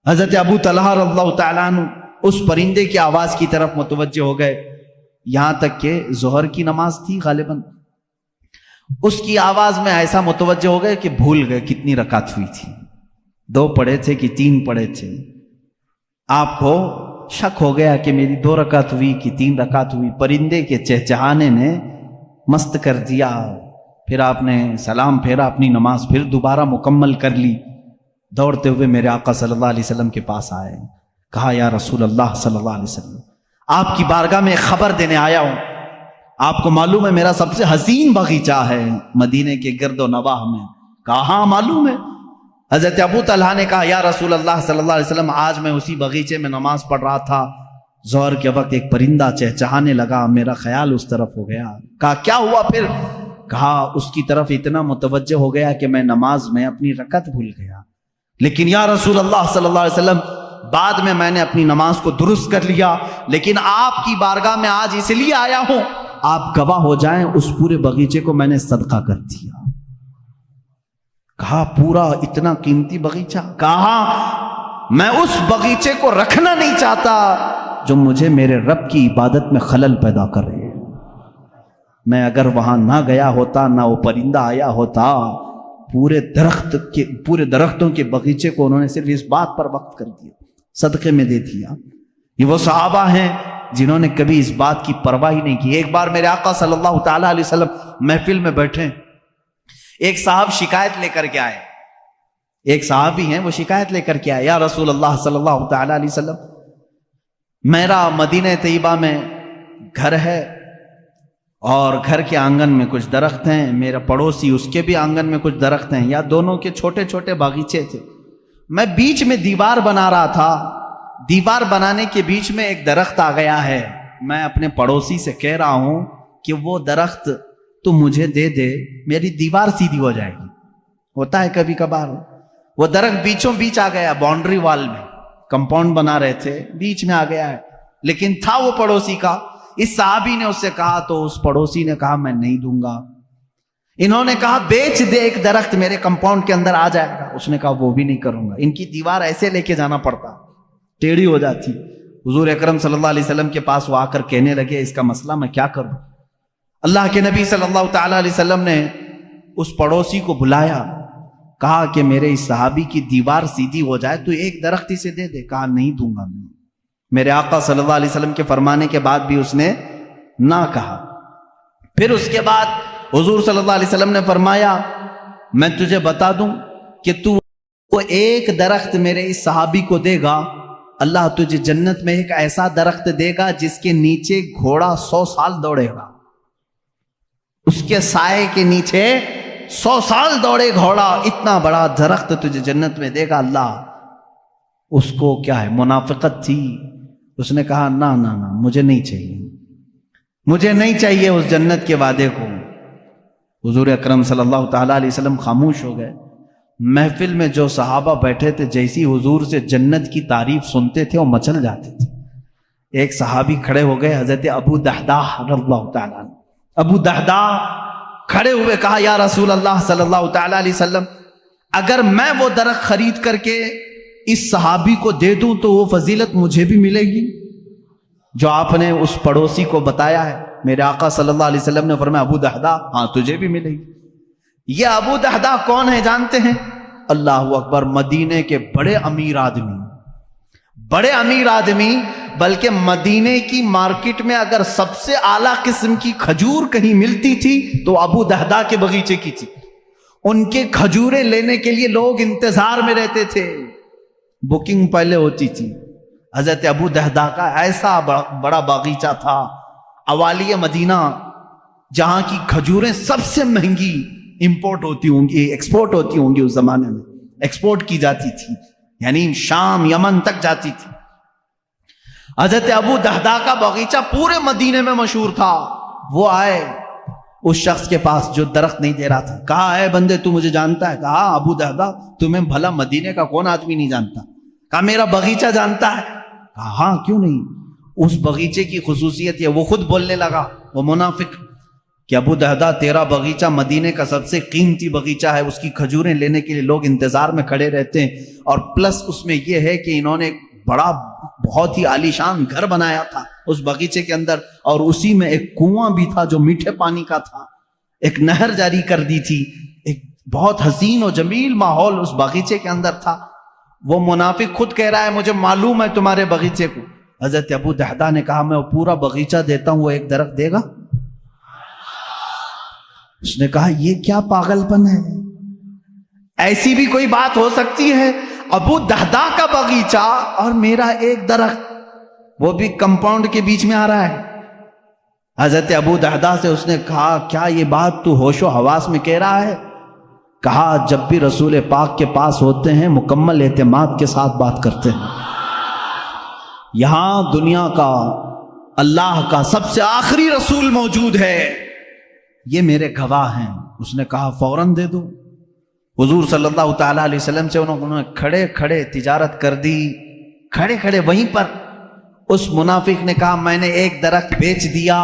حضرت ابو طلحہ رضی اللہ تعالیٰ عنہ اس پرندے کی آواز کی طرف متوجہ ہو گئے، یہاں تک کہ ظہر کی نماز تھی غالباً، اس کی آواز میں ایسا متوجہ ہو گئے کہ بھول گئے کتنی رکعت ہوئی تھی، 2 پڑھے تھے کہ 3 پڑھے تھے۔ آپ کو شک ہو گیا کہ میری 2 رکعت ہوئی کہ 3 رکعت ہوئی، پرندے کے چہچہانے نے مست کر دیا۔ پھر آپ نے سلام پھیرا، اپنی نماز پھر دوبارہ مکمل کر لی، دوڑتے ہوئے میرے آقا صلی اللہ علیہ وسلم کے پاس آئے، کہا یا رسول اللہ صلی اللہ علیہ وسلم، آپ کی بارگاہ میں خبر دینے آیا ہوں، آپ کو معلوم ہے میرا سب سے حسین باغیچہ ہے مدینے کے گرد و نواح میں؟ کہا ہاں معلوم ہے۔ حضرت ابو طلحہ نے کہا یا رسول اللہ صلی اللہ علیہ وسلم، آج میں اسی باغیچے میں نماز پڑھ رہا تھا، ظہر کے وقت ایک پرندہ چہچہانے لگا، میرا خیال اس طرف ہو گیا۔ کہا کیا ہوا پھر؟ کہا اس کی طرف اتنا متوجہ ہو گیا کہ میں نماز میں اپنی رکعت بھول گیا، لیکن یا رسول اللہ صلی اللہ علیہ وسلم بعد میں نے اپنی نماز کو درست کر لیا، لیکن آپ کی بارگاہ میں آج اس لیے آیا ہوں آپ گواہ ہو جائیں، اس پورے باغیچے کو میں نے صدقہ کر دیا۔ کہا پورا اتنا قیمتی باغیچہ؟ کہا میں اس باغیچے کو رکھنا نہیں چاہتا جو مجھے میرے رب کی عبادت میں خلل پیدا کرے۔ میں اگر وہاں نہ گیا ہوتا، نہ وہ پرندہ آیا ہوتا، پورے درختوں کے باغیچے کو انہوں نے صرف اس بات پر وقف کر دیا، صدقے میں دے دیا۔ یہ وہ صحابہ ہیں جنہوں نے کبھی اس بات کی پرواہ ہی نہیں کی۔ ایک بار میرے آقا صلی اللہ تعالیٰ علیہ وسلم محفل میں بیٹھے، ایک صاحب شکایت لے کر کے آئے، ایک صحابی ہیں وہ شکایت لے کر کے آئے، یا رسول اللہ صلی اللہ تعالیٰ علیہ وسلم، میرا مدینہ طیبہ میں گھر ہے اور گھر کے آنگن میں کچھ درخت ہیں، میرا پڑوسی اس کے بھی آنگن میں کچھ درخت ہیں، یا دونوں کے چھوٹے چھوٹے باغیچے تھے، میں بیچ میں دیوار بنا رہا تھا، دیوار بنانے کے بیچ میں ایک درخت آ گیا ہے، میں اپنے پڑوسی سے کہہ رہا ہوں کہ وہ درخت تو مجھے دے دے، میری دیوار سیدھی ہو جائے گی۔ ہوتا ہے کبھی کبھار، وہ درخت بیچوں بیچ آ گیا، باؤنڈری وال میں کمپاؤنڈ بنا رہے تھے، بیچ میں آ گیا ہے، لیکن تھا وہ پڑوسی کا۔ اس صحابی نے اس سے کہا تو اس پڑوسی نے کہا میں نہیں دوں گا۔ انہوں نے کہا بیچ دے ایک درخت، میرے کمپاؤنڈ کے اندر آ جائے گا۔ اس نے کہا وہ بھی نہیں کروں گا، ان کی دیوار ایسے لے کے جانا پڑتا، ٹیڑھی ہو جاتی۔ حضور اکرم صلی اللہ علیہ وسلم کے پاس وہ آ کر کہنے لگے اس کا مسئلہ میں کیا کروں؟ اللہ کے نبی صلی اللہ تعالیٰ علیہ وسلم نے اس پڑوسی کو بلایا، کہا کہ میرے اس صحابی کی دیوار سیدھی ہو جائے تو ایک درخت اسے دے دے۔ کہا نہیں دوں گا میں۔ میرے آقا صلی اللہ علیہ وسلم کے فرمانے کے بعد بھی اس نے نہ کہا۔ پھر اس کے بعد حضور صلی اللہ علیہ وسلم نے فرمایا میں تجھے بتا دوں کہ تو وہ ایک درخت میرے اس صحابی کو دے گا، اللہ تجھے جنت میں ایک ایسا درخت دے گا جس کے نیچے گھوڑا 100 سال دوڑے گا، اس کے سائے کے نیچے 100 سال دوڑے گھوڑا، اتنا بڑا درخت تجھے جنت میں دے گا اللہ۔ اس کو کیا ہے، منافقت تھی، اس نے کہا نہ نہ نہ مجھے نہیں چاہیے، مجھے نہیں چاہیے اس جنت کے وعدے کو۔ حضور اکرم صلی اللہ تعالیٰ علیہ وسلم خاموش ہو گئے۔ محفل میں جو صحابہ بیٹھے تھے جیسی حضور سے جنت کی تعریف سنتے تھے وہ مچل جاتے تھے۔ ایک صحابی کھڑے ہو گئے، حضرت ابو دحداح رضی اللہ تعالیٰ عنہ، ابو دحداح کھڑے ہوئے کہا یا رسول اللہ صلی اللہ تعالیٰ علیہ وسلم، اگر میں وہ درخت خرید کر کے اس صحابی کو دے دوں تو وہ فضیلت مجھے بھی ملے گی جو آپ نے اس پڑوسی کو بتایا ہے؟ میرے آقا صلی اللہ علیہ وسلم نے فرمایا ابو دحداح ہاں تجھے بھی ملے گی۔ یہ ابو دحداح کون ہے جانتے ہیں؟ اللہ اکبر، مدینے کے بڑے امیر آدمی، بلکہ مدینے کی مارکیٹ میں اگر سب سے اعلیٰ قسم کی کھجور کہیں ملتی تھی تو ابو دحداح کے باغیچے کی تھی۔ ان کے کھجوریں لینے کے لیے لوگ انتظار میں رہتے تھے، بکنگ پہلے ہوتی تھی۔ حضرت ابو دحداح کا ایسا بڑا باغیچہ تھا اوالی مدینہ، جہاں کی کھجوریں سب سے مہنگی امپورٹ ہوتی ہوں گی، ایکسپورٹ ہوتی ہوں گی، اس زمانے میں ایکسپورٹ کی جاتی تھی، یعنی شام یمن تک جاتی تھی۔ حضرت ابو دحداح کا باغیچہ پورے مدینے میں مشہور تھا۔ وہ آئے اس شخص کے پاس جو درخت نہیں دے رہا تھا، کہا اے بندے تو مجھے جانتا ہے؟ کہا ابو دحداح تمہیں بھلا مدینے کا کون آدمی نہیں جانتا؟ کہا میرا باغیچہ جانتا ہے؟ کہا ہاں کیوں نہیں، اس باغیچے کی خصوصیت یہ، وہ خود بولنے لگا، وہ منافق، کہ ابو دہدا تیرا باغیچہ مدینے کا سب سے قیمتی باغیچہ ہے، اس کی کھجوریں لینے کے لیے لوگ انتظار میں کھڑے رہتے ہیں، اور پلس اس میں یہ ہے کہ انہوں نے بڑا بہت ہی عالیشان گھر بنایا تھا اس باغیچے کے اندر، اور اسی میں ایک کنواں بھی تھا جو میٹھے پانی کا تھا، ایک نہر جاری کر دی تھی، ایک بہت حسین و جمیل ماحول اس باغیچے کے اندر تھا۔ وہ منافق خود کہہ رہا ہے مجھے معلوم ہے تمہارے باغیچے کو۔ حضرت ابو دہدا نے کہا میں وہ پورا باغیچہ دیتا ہوں، وہ ایک درخت دے گا؟ اس نے کہا یہ کیا پاگل پن ہے، ایسی بھی کوئی بات ہو سکتی ہے؟ ابو دہدا کا باغیچہ اور میرا ایک درخت، وہ بھی کمپاؤنڈ کے بیچ میں آ رہا ہے۔ حضرت ابو دہدا سے اس نے کہا کیا یہ بات تو ہوش و حواس میں کہہ رہا ہے؟ کہا جب بھی رسول پاک کے پاس ہوتے ہیں مکمل اعتماد کے ساتھ بات کرتے ہیں، یہاں دنیا کا اللہ کا سب سے آخری رسول موجود ہے، یہ میرے گواہ ہیں۔ اس نے کہا فوراً دے دو۔ حضور صلی اللہ تعالیٰ علیہ وسلم سے انہوں نے کھڑے کھڑے تجارت کر دی، کھڑے کھڑے وہیں پر۔ اس منافق نے کہا میں نے ایک درخت بیچ دیا۔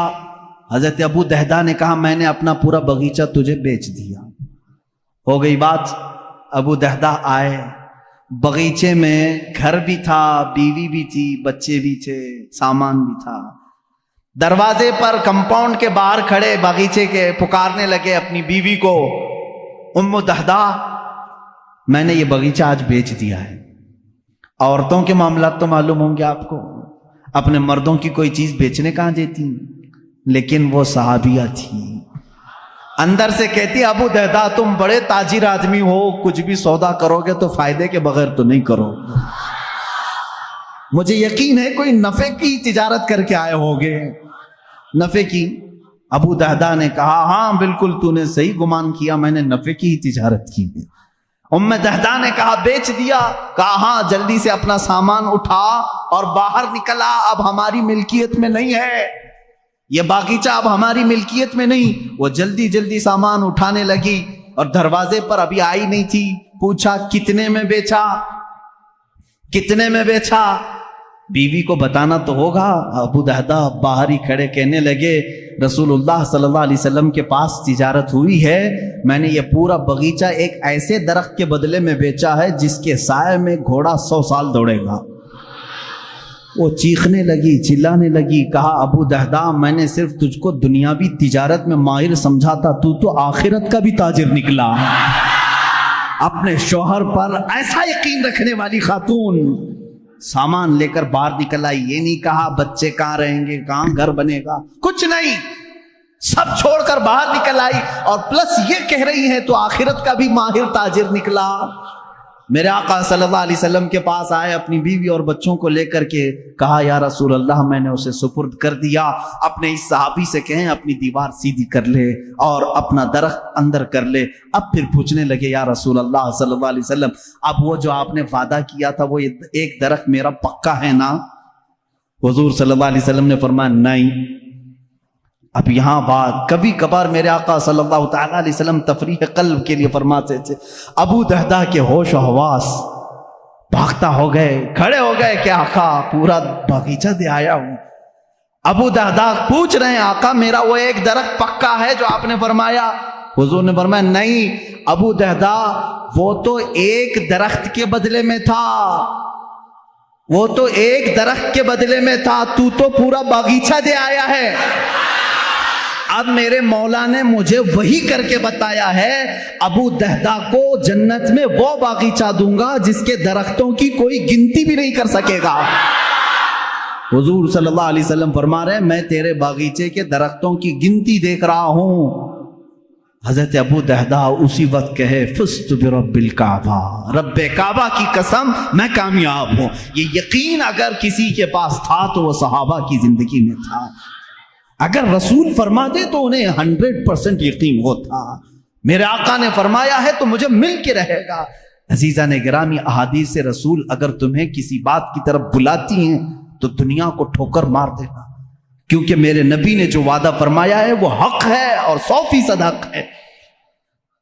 حضرت ابو دہدا نے کہا میں نے اپنا پورا باغیچہ تجھے بیچ دیا۔ ہو گئی بات۔ ابو دہدا آئے، باغیچے میں گھر بھی تھا، بیوی بھی تھی، بچے بھی تھے، سامان بھی تھا۔ دروازے پر کمپاؤنڈ کے باہر کھڑے باغیچے کے پکارنے لگے اپنی بیوی کو، ام دہدا میں نے یہ باغیچہ آج بیچ دیا ہے۔ عورتوں کے معاملات تو معلوم ہوں گے آپ کو، اپنے مردوں کی کوئی چیز بیچنے کہاں دیتی، لیکن وہ صحابیہ تھی، اندر سے کہتی ابو دہدا تم بڑے تاجر آدمی ہو، کچھ بھی سودا کرو گے تو فائدے کے بغیر تو نہیں کرو، مجھے یقین ہے کوئی نفع کی تجارت کر کے آئے ہوگے، نفع کی۔ ابو دہدا نے کہا ہاں بالکل تو نے صحیح گمان کیا، میں نے نفع کی ہی تجارت کی ہے۔ ام دہدا نے کہا بیچ دیا؟ کہا ہاں، جلدی سے اپنا سامان اٹھا اور باہر نکلا، اب ہماری ملکیت میں نہیں ہے یہ باغیچہ، اب ہماری ملکیت میں نہیں۔ وہ جلدی جلدی سامان اٹھانے لگی اور دروازے پر ابھی آئی نہیں تھی، پوچھا کتنے میں بیچا، کتنے میں بیچا؟ بیوی کو بتانا تو ہوگا۔ ابو دہدا باہر ہی کھڑے کہنے لگے رسول اللہ صلی اللہ علیہ وسلم کے پاس تجارت ہوئی ہے، میں نے یہ پورا باغیچہ ایک ایسے درخت کے بدلے میں بیچا ہے جس کے سائے میں گھوڑا 100 سال دوڑے گا۔ وہ چیخنے لگی، چلانے لگی، کہا ابو دہدا میں نے صرف تجھ کو دنیاوی تجارت میں ماہر سمجھا تھا، تو آخرت کا بھی تاجر نکلا۔ اپنے شوہر پر ایسا یقین رکھنے والی خاتون سامان لے کر باہر نکل آئی، یہ نہیں کہا بچے کہاں رہیں گے، کہاں گھر بنے گا، کچھ نہیں، سب چھوڑ کر باہر نکل آئی، اور پلس یہ کہہ رہی ہے تو آخرت کا بھی ماہر تاجر نکلا۔ میرے آقا صلی اللہ علیہ وسلم کے پاس آئے اپنی بیوی اور بچوں کو لے کر کے، کہا یا رسول اللہ میں نے اسے سپرد کر دیا، اپنے اس صحابی سے کہیں اپنی دیوار سیدھی کر لے اور اپنا درخت اندر کر لے۔ اب پھر پوچھنے لگے یا رسول اللہ صلی اللہ علیہ وسلم اب وہ جو آپ نے وعدہ کیا تھا وہ ایک درخت میرا پکا ہے نا؟ حضور صلی اللہ علیہ وسلم نے فرمایا نہیں۔ اب یہاں بات، کبھی کبھار میرے آقا صلی اللہ تعالیٰ علیہ وسلم تفریح قلب کے لیے فرماتے تھے، ابو دہدا کے ہوش و حواس بھاگتا ہو گئے، کھڑے ہو گئے کہ آقا پورا باغیچہ دے آیا ہوں۔ ابو دہدا پوچھ رہے ہیں آقا میرا وہ ایک درخت پکا ہے جو آپ نے فرمایا؟ حضور نے فرمایا نہیں ابو دہدا، وہ تو ایک درخت کے بدلے میں تھا، وہ تو ایک درخت کے بدلے میں تھا، تو پورا باغیچہ دے آیا ہے۔ اب میرے مولا نے مجھے وہی کر کے بتایا ہے ابو دہدا کو جنت میں وہ باغیچہ دوں گا جس کے درختوں کی کوئی گنتی بھی نہیں کر سکے گا۔ حضور صلی اللہ علیہ وسلم فرما رہے ہیں میں تیرے باغیچے کے درختوں کی گنتی دیکھ رہا ہوں۔ حضرت ابو دہدا اسی وقت کہے فزت برب الکعبہ، رب کعبہ کی قسم میں کامیاب ہوں۔ یہ یقین اگر کسی کے پاس تھا تو وہ صحابہ کی زندگی میں تھا، اگر رسول فرما دے تو انہیں 100% یقین ہوتا۔ میرے آقا نے فرمایا ہے تو مجھے مل کے رہے گا۔ عزیزان گرامی، احادیث رسول اگر تمہیں کسی بات کی طرف بلاتی ہیں تو دنیا کو ٹھوکر مار دینا، کیونکہ میرے نبی نے جو وعدہ فرمایا ہے وہ حق ہے اور 100% حق ہے۔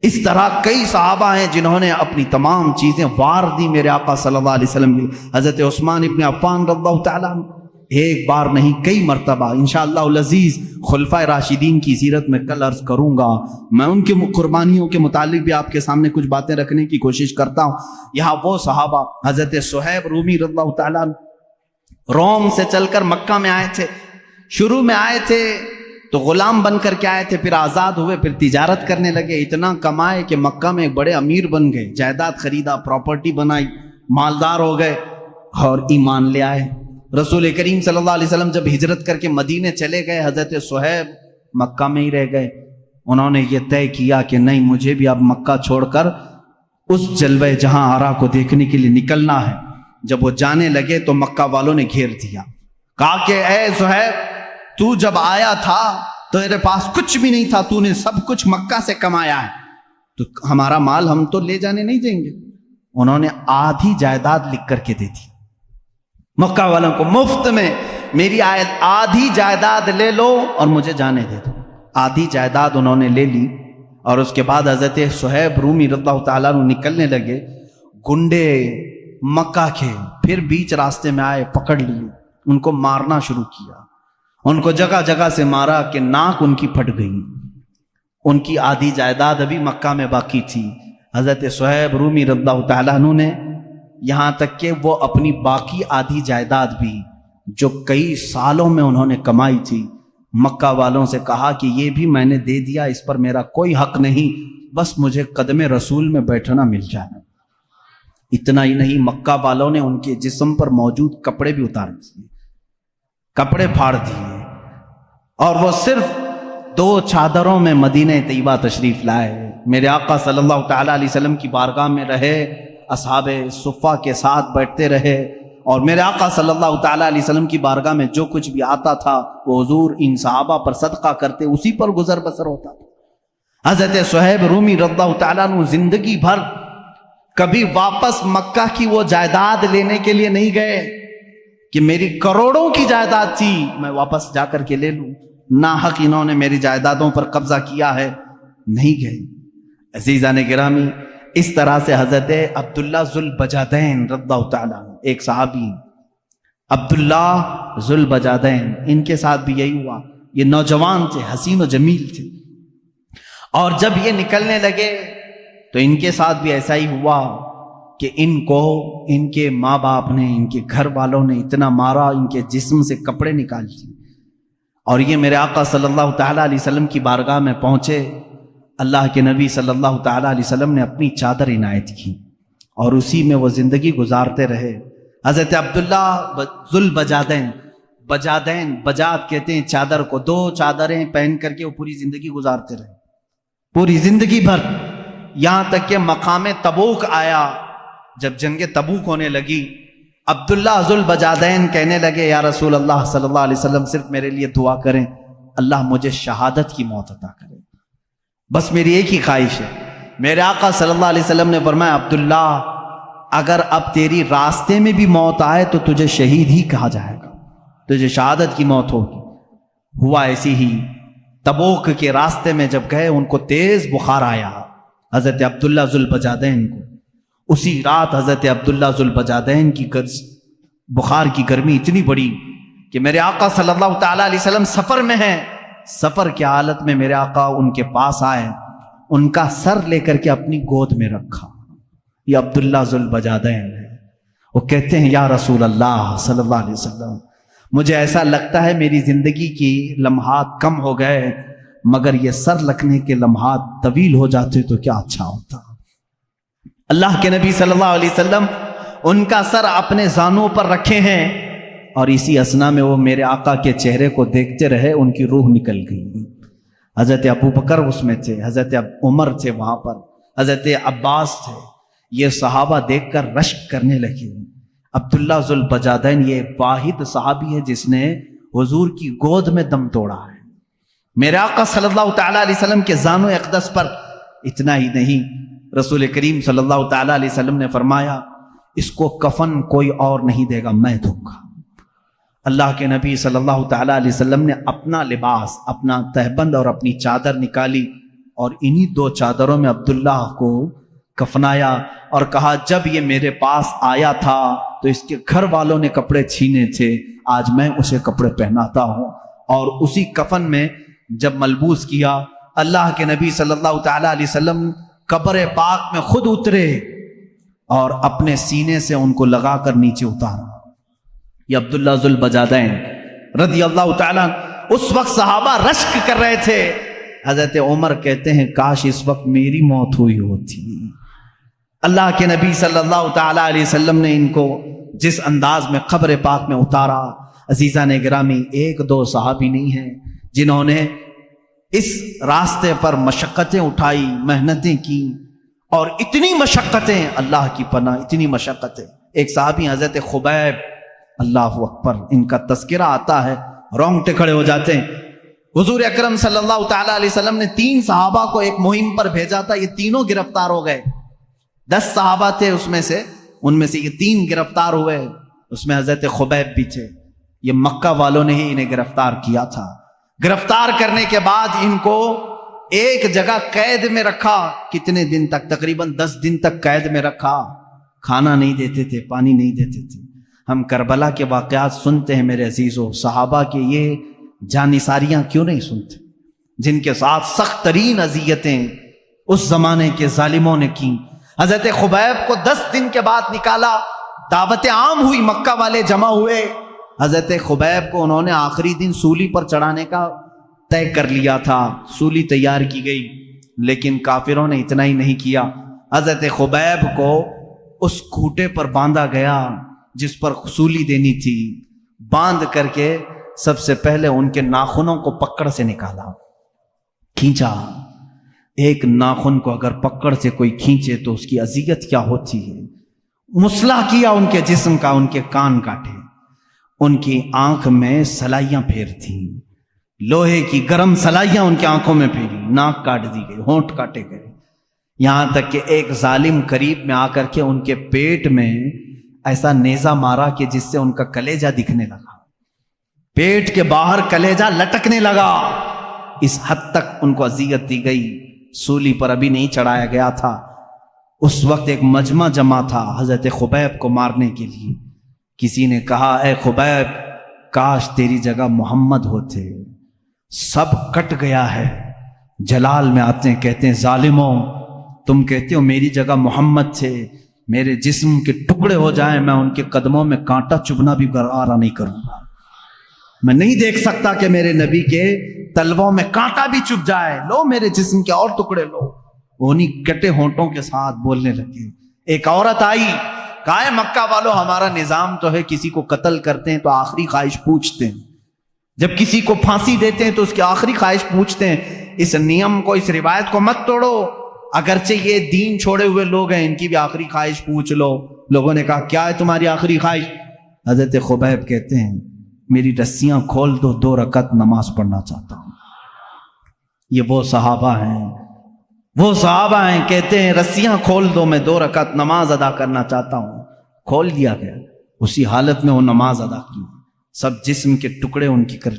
اس طرح کئی صحابہ ہیں جنہوں نے اپنی تمام چیزیں وار دی میرے آقا صلی اللہ علیہ وسلم کی۔ حضرت عثمان ابن عفان رضی اللہ تعالیٰ عنہ ایک بار نہیں کئی مرتبہ انشاءاللہ العزیز خلفائے راشدین کی سیرت میں کل عرض کروں گا. میں ان کی قربانیوں کے متعلق بھی آپ کے سامنے کچھ باتیں رکھنے کی کوشش کرتا ہوں. یہاں وہ صحابہ حضرت صہیب رومی رضی اللہ تعالیٰ روم سے چل کر مکہ میں آئے تھے. شروع میں آئے تھے تو غلام بن کر کے آئے تھے، پھر آزاد ہوئے، پھر تجارت کرنے لگے، اتنا کمائے کہ مکہ میں ایک بڑے امیر بن گئے، جائیداد خریدا، پراپرٹی بنائی، مالدار ہو گئے اور ایمان لے آئے. رسول کریم صلی اللہ علیہ وسلم جب ہجرت کر کے مدینے چلے گئے، حضرت صہیب مکہ میں ہی رہ گئے. انہوں نے یہ طے کیا کہ نہیں، مجھے بھی اب مکہ چھوڑ کر اس جلوہ جہاں آرا کو دیکھنے کے لیے نکلنا ہے. جب وہ جانے لگے تو مکہ والوں نے گھیر دیا، کہا کہ اے صہیب، تو جب آیا تھا تو تیرے پاس کچھ بھی نہیں تھا، تو نے سب کچھ مکہ سے کمایا ہے، تو ہمارا مال ہم تو لے جانے نہیں دیں گے. انہوں نے آدھی جائیداد لکھ کر کے دے دی مکہ والوں کو، مفت میں میری آدھی جائیداد لے لو اور مجھے جانے دے دو. آدھی جائیداد انہوں نے لے لی اور اس کے بعد حضرت صہیب رومی رضی اللہ تعالیٰ عنہ نکلنے لگے. گنڈے مکہ کے پھر بیچ راستے میں آئے، پکڑ لیے، ان کو مارنا شروع کیا، ان کو جگہ جگہ سے مارا کہ ناک ان کی پھٹ گئی. ان کی آدھی جائیداد ابھی مکہ میں باقی تھی. حضرت صہیب رومی رضی اللہ تعالیٰ عنہ نے یہاں تک کہ وہ اپنی باقی آدھی جائیداد بھی جو کئی سالوں میں انہوں نے کمائی تھی، مکہ والوں سے کہا کہ یہ بھی میں نے دے دیا، اس پر میرا کوئی حق نہیں، بس مجھے قدم رسول میں بیٹھنا مل جائے. اتنا ہی نہیں، مکہ والوں نے ان کے جسم پر موجود کپڑے بھی اتار دیے، کپڑے پھاڑ دیے، اور وہ صرف 2 چادروں میں مدینہ طیبہ تشریف لائے. میرے آقا صلی اللہ تعالیٰ علیہ وسلم کی بارگاہ میں رہے، اصحاب صفہ کے ساتھ بیٹھتے رہے، اور میرے آقا صلی اللہ تعالیٰ علیہ وسلم کی بارگاہ میں جو کچھ بھی آتا تھا وہ حضور ان صحابہ پر صدقہ کرتے، اسی پر گزر بسر ہوتا تھا. حضرت صہیب رومی رضی اللہ تعالیٰ عنہ زندگی بھر کبھی واپس مکہ کی وہ جائیداد لینے کے لیے نہیں گئے کہ میری کروڑوں کی جائیداد تھی میں واپس جا کر کے لے لوں، ناحق انہوں نے میری جائیدادوں پر قبضہ کیا ہے، نہیں گئے. عزیزان گرامی، اس طرح سے حضرت عبداللہ ذوالبجادین رضی اللہ تعالیٰ عنہ، ایک صحابی عبداللہ ذوالبجادین، ان کے ساتھ بھی یہی ہوا. یہ نوجوان تھے، حسین و جمیل تھے، اور جب یہ نکلنے لگے تو ان کے ساتھ بھی ایسا ہی ہوا کہ ان کو ان کے ماں باپ نے، ان کے گھر والوں نے اتنا مارا، ان کے جسم سے کپڑے نکال دیے. اور یہ میرے آقا صلی اللہ تعالیٰ علیہ وسلم کی بارگاہ میں پہنچے. اللہ کے نبی صلی اللہ تعالیٰ علیہ وسلم نے اپنی چادر عنایت کی اور اسی میں وہ زندگی گزارتے رہے. حضرت عبداللہ ذوالبجادین، بجادین، بجاد کہتے ہیں چادر کو، 2 چادریں پہن کر کے وہ پوری زندگی گزارتے رہے، پوری زندگی بھر، یہاں تک کہ مقام تبوک آیا. جب جنگ تبوک ہونے لگی، عبداللہ ذوالبجادین کہنے لگے یا رسول اللہ صلی اللہ علیہ وسلم، صرف میرے لیے دعا کریں، اللہ مجھے شہادت کی موت عطا کرے، بس میری ایک ہی خواہش ہے. میرے آقا صلی اللہ علیہ وسلم نے فرمایا عبداللہ، اگر اب تیری راستے میں بھی موت آئے تو تجھے شہید ہی کہا جائے گا، تجھے شہادت کی موت ہوگی. ہوا ایسی ہی. تبوک کے راستے میں جب گئے ان کو تیز بخار آیا حضرت عبداللہ ذوالبجادین کو. اسی رات حضرت عبداللہ ذوالبجادین کی بخار کی گرمی اتنی بڑی کہ میرے آقا صلی اللہ تعالیٰ علیہ وسلم سفر میں ہیں. سفر کی حالت میں میرے آقا ان کے پاس آئے، ان کا سر لے کر کے اپنی گود میں رکھا. یہ عبداللہ ذوالبجادین ہے. وہ کہتے ہیں یا رسول اللہ صلی اللہ علیہ وسلم، مجھے ایسا لگتا ہے میری زندگی کی لمحات کم ہو گئے، مگر یہ سر رکھنے کے لمحات طویل ہو جاتے تو کیا اچھا ہوتا. اللہ کے نبی صلی اللہ علیہ وسلم ان کا سر اپنے زانوں پر رکھے ہیں، اور اسی اثنا میں وہ میرے آقا کے چہرے کو دیکھتے رہے، ان کی روح نکل گئی. حضرت ابو بکر اس میں تھے، حضرت عمر تھے وہاں پر، حضرت عباس تھے. یہ صحابہ دیکھ کر رشک کرنے لگے. عبداللہ ذوالبجادین یہ واحد صحابی ہے جس نے حضور کی گود میں دم توڑا ہے. میرے آقا صلی اللہ تعالیٰ علیہ وسلم کے زانو اقدس پر. اتنا ہی نہیں، رسول کریم صلی اللہ تعالیٰ علیہ وسلم نے فرمایا اس کو کفن کوئی اور نہیں دے گا، میں دوں گا. اللہ کے نبی صلی اللہ تعالیٰ علیہ وسلم نے اپنا لباس، اپنا تہبند اور اپنی چادر نکالی اور انہی 2 چادروں میں عبداللہ کو کفنایا اور کہا جب یہ میرے پاس آیا تھا تو اس کے گھر والوں نے کپڑے چھینے تھے، آج میں اسے کپڑے پہناتا ہوں۔ اور اسی کفن میں جب ملبوس کیا، اللہ کے نبی صلی اللہ تعالی علیہ وسلم قبر پاک میں خود اترے اور اپنے سینے سے ان کو لگا کر نیچے اتارا۔ یہ عبداللہ ذوالبجادین رضی اللہ تعالیٰ، اس وقت صحابہ رشک کر رہے تھے۔ حضرت عمر کہتے ہیں کاش اس وقت میری موت ہوئی ہوتی۔ اللہ کے نبی صلی اللہ تعالیٰ علیہ وسلم نے ان کو جس انداز میں قبر پاک میں اتارا، عزیزان گرامی، ایک دو صحابی نہیں ہیں جنہوں نے اس راستے پر مشقتیں اٹھائی، محنتیں کی، اور اتنی مشقتیں، اللہ کی پناہ اتنی مشقتیں۔ ایک صحابی حضرت خبیب، اللہ اکبر، ان کا تذکرہ آتا ہے رونگٹے کھڑے ہو جاتے ہیں۔ حضور اکرم صلی اللہ تعالیٰ علیہ وسلم نے 3 صحابہ کو ایک مہم پر بھیجا تھا، یہ تینوں گرفتار ہو گئے۔ 10 صحابہ تھے ان میں سے یہ 3 گرفتار ہوئے، اس میں حضرت خبیب بھی تھے۔ یہ مکہ والوں نے ہی انہیں گرفتار کیا تھا۔ گرفتار کرنے کے بعد ان کو ایک جگہ قید میں رکھا، کتنے دن تک؟ تقریباً 10 دن تک قید میں رکھا۔ کھانا نہیں دیتے تھے، پانی نہیں دیتے تھے۔ ہم کربلا کے واقعات سنتے ہیں میرے عزیزوں، صحابہ کے یہ جانثاریاں کیوں نہیں سنتے جن کے ساتھ سخت ترین اذیتیں اس زمانے کے ظالموں نے کی۔ حضرت خبیب کو 10 دن کے بعد نکالا، دعوت عام ہوئی، مکہ والے جمع ہوئے۔ حضرت خبیب کو انہوں نے آخری دن سولی پر چڑھانے کا طے کر لیا تھا، سولی تیار کی گئی، لیکن کافروں نے اتنا ہی نہیں کیا، حضرت خبیب کو اس کھوٹے پر باندھا گیا جس پر سولی دینی تھی۔ باندھ کر کے سب سے پہلے ان کے ناخنوں کو پکڑ سے نکالا، کھینچا۔ ایک ناخن کو اگر پکڑ سے کوئی کھینچے تو اس کی اذیت کیا ہوتی ہے۔ مسلح کیا ان کے جسم کا، ان کے کان کاٹے، ان کی آنکھ میں سلائیاں پھیرتیں، لوہے کی گرم سلائیاں ان کی آنکھوں میں پھیری، ناک کاٹ دی گئی، ہونٹ کاٹے گئے، یہاں تک کہ ایک ظالم قریب میں آ کر کے ان کے پیٹ میں ایسا نیزہ مارا کہ جس سے ان کا کلیجہ دکھنے لگا، پیٹ کے باہر کلیجہ لٹکنے لگا۔ اس حد تک ان کو اذیت دی گئی۔ سولی پر ابھی نہیں چڑھایا گیا تھا، اس وقت ایک مجمع جمع تھا حضرت خبیب کو مارنے کے لیے۔ کسی نے کہا اے خبیب، کاش تیری جگہ محمد ہوتے، سب کٹ گیا ہے۔ جلال میں آتے ہیں، کہتے ہیں ظالموں، تم کہتے ہو میری جگہ محمد تھے، میرے جسم کے ٹکڑے ہو جائیں میں ان کے قدموں میں کانٹا چبھنا بھی گوارا نہیں کروں گا۔ میں نہیں دیکھ سکتا کہ میرے نبی کے تلووں میں کانٹا بھی چبھ جائے، لو میرے جسم کے اور ٹکڑے لو۔ انہیں کٹے ہونٹوں کے ساتھ بولنے لگے۔ ایک عورت آئی، کہا مکہ والوں، ہمارا نظام تو ہے کسی کو قتل کرتے ہیں تو آخری خواہش پوچھتے ہیں، جب کسی کو پھانسی دیتے ہیں تو اس کی آخری خواہش پوچھتے ہیں۔ اس نیم کو، اس روایت کو مت توڑو، اگرچہ یہ دین چھوڑے ہوئے لوگ ہیں، ان کی بھی آخری خواہش پوچھ لو۔ لوگوں نے کہا کیا ہے تمہاری آخری خواہش؟ حضرت خبیب کہتے ہیں میری رسیاں کھول دو، 2 رکعت نماز پڑھنا چاہتا ہوں۔ یہ وہ صحابہ ہیں، کہتے ہیں رسیاں کھول دو، میں 2 رکعت نماز ادا کرنا چاہتا ہوں۔ کھول دیا گیا، اسی حالت میں وہ نماز ادا کی، سب جسم کے ٹکڑے ان کی کر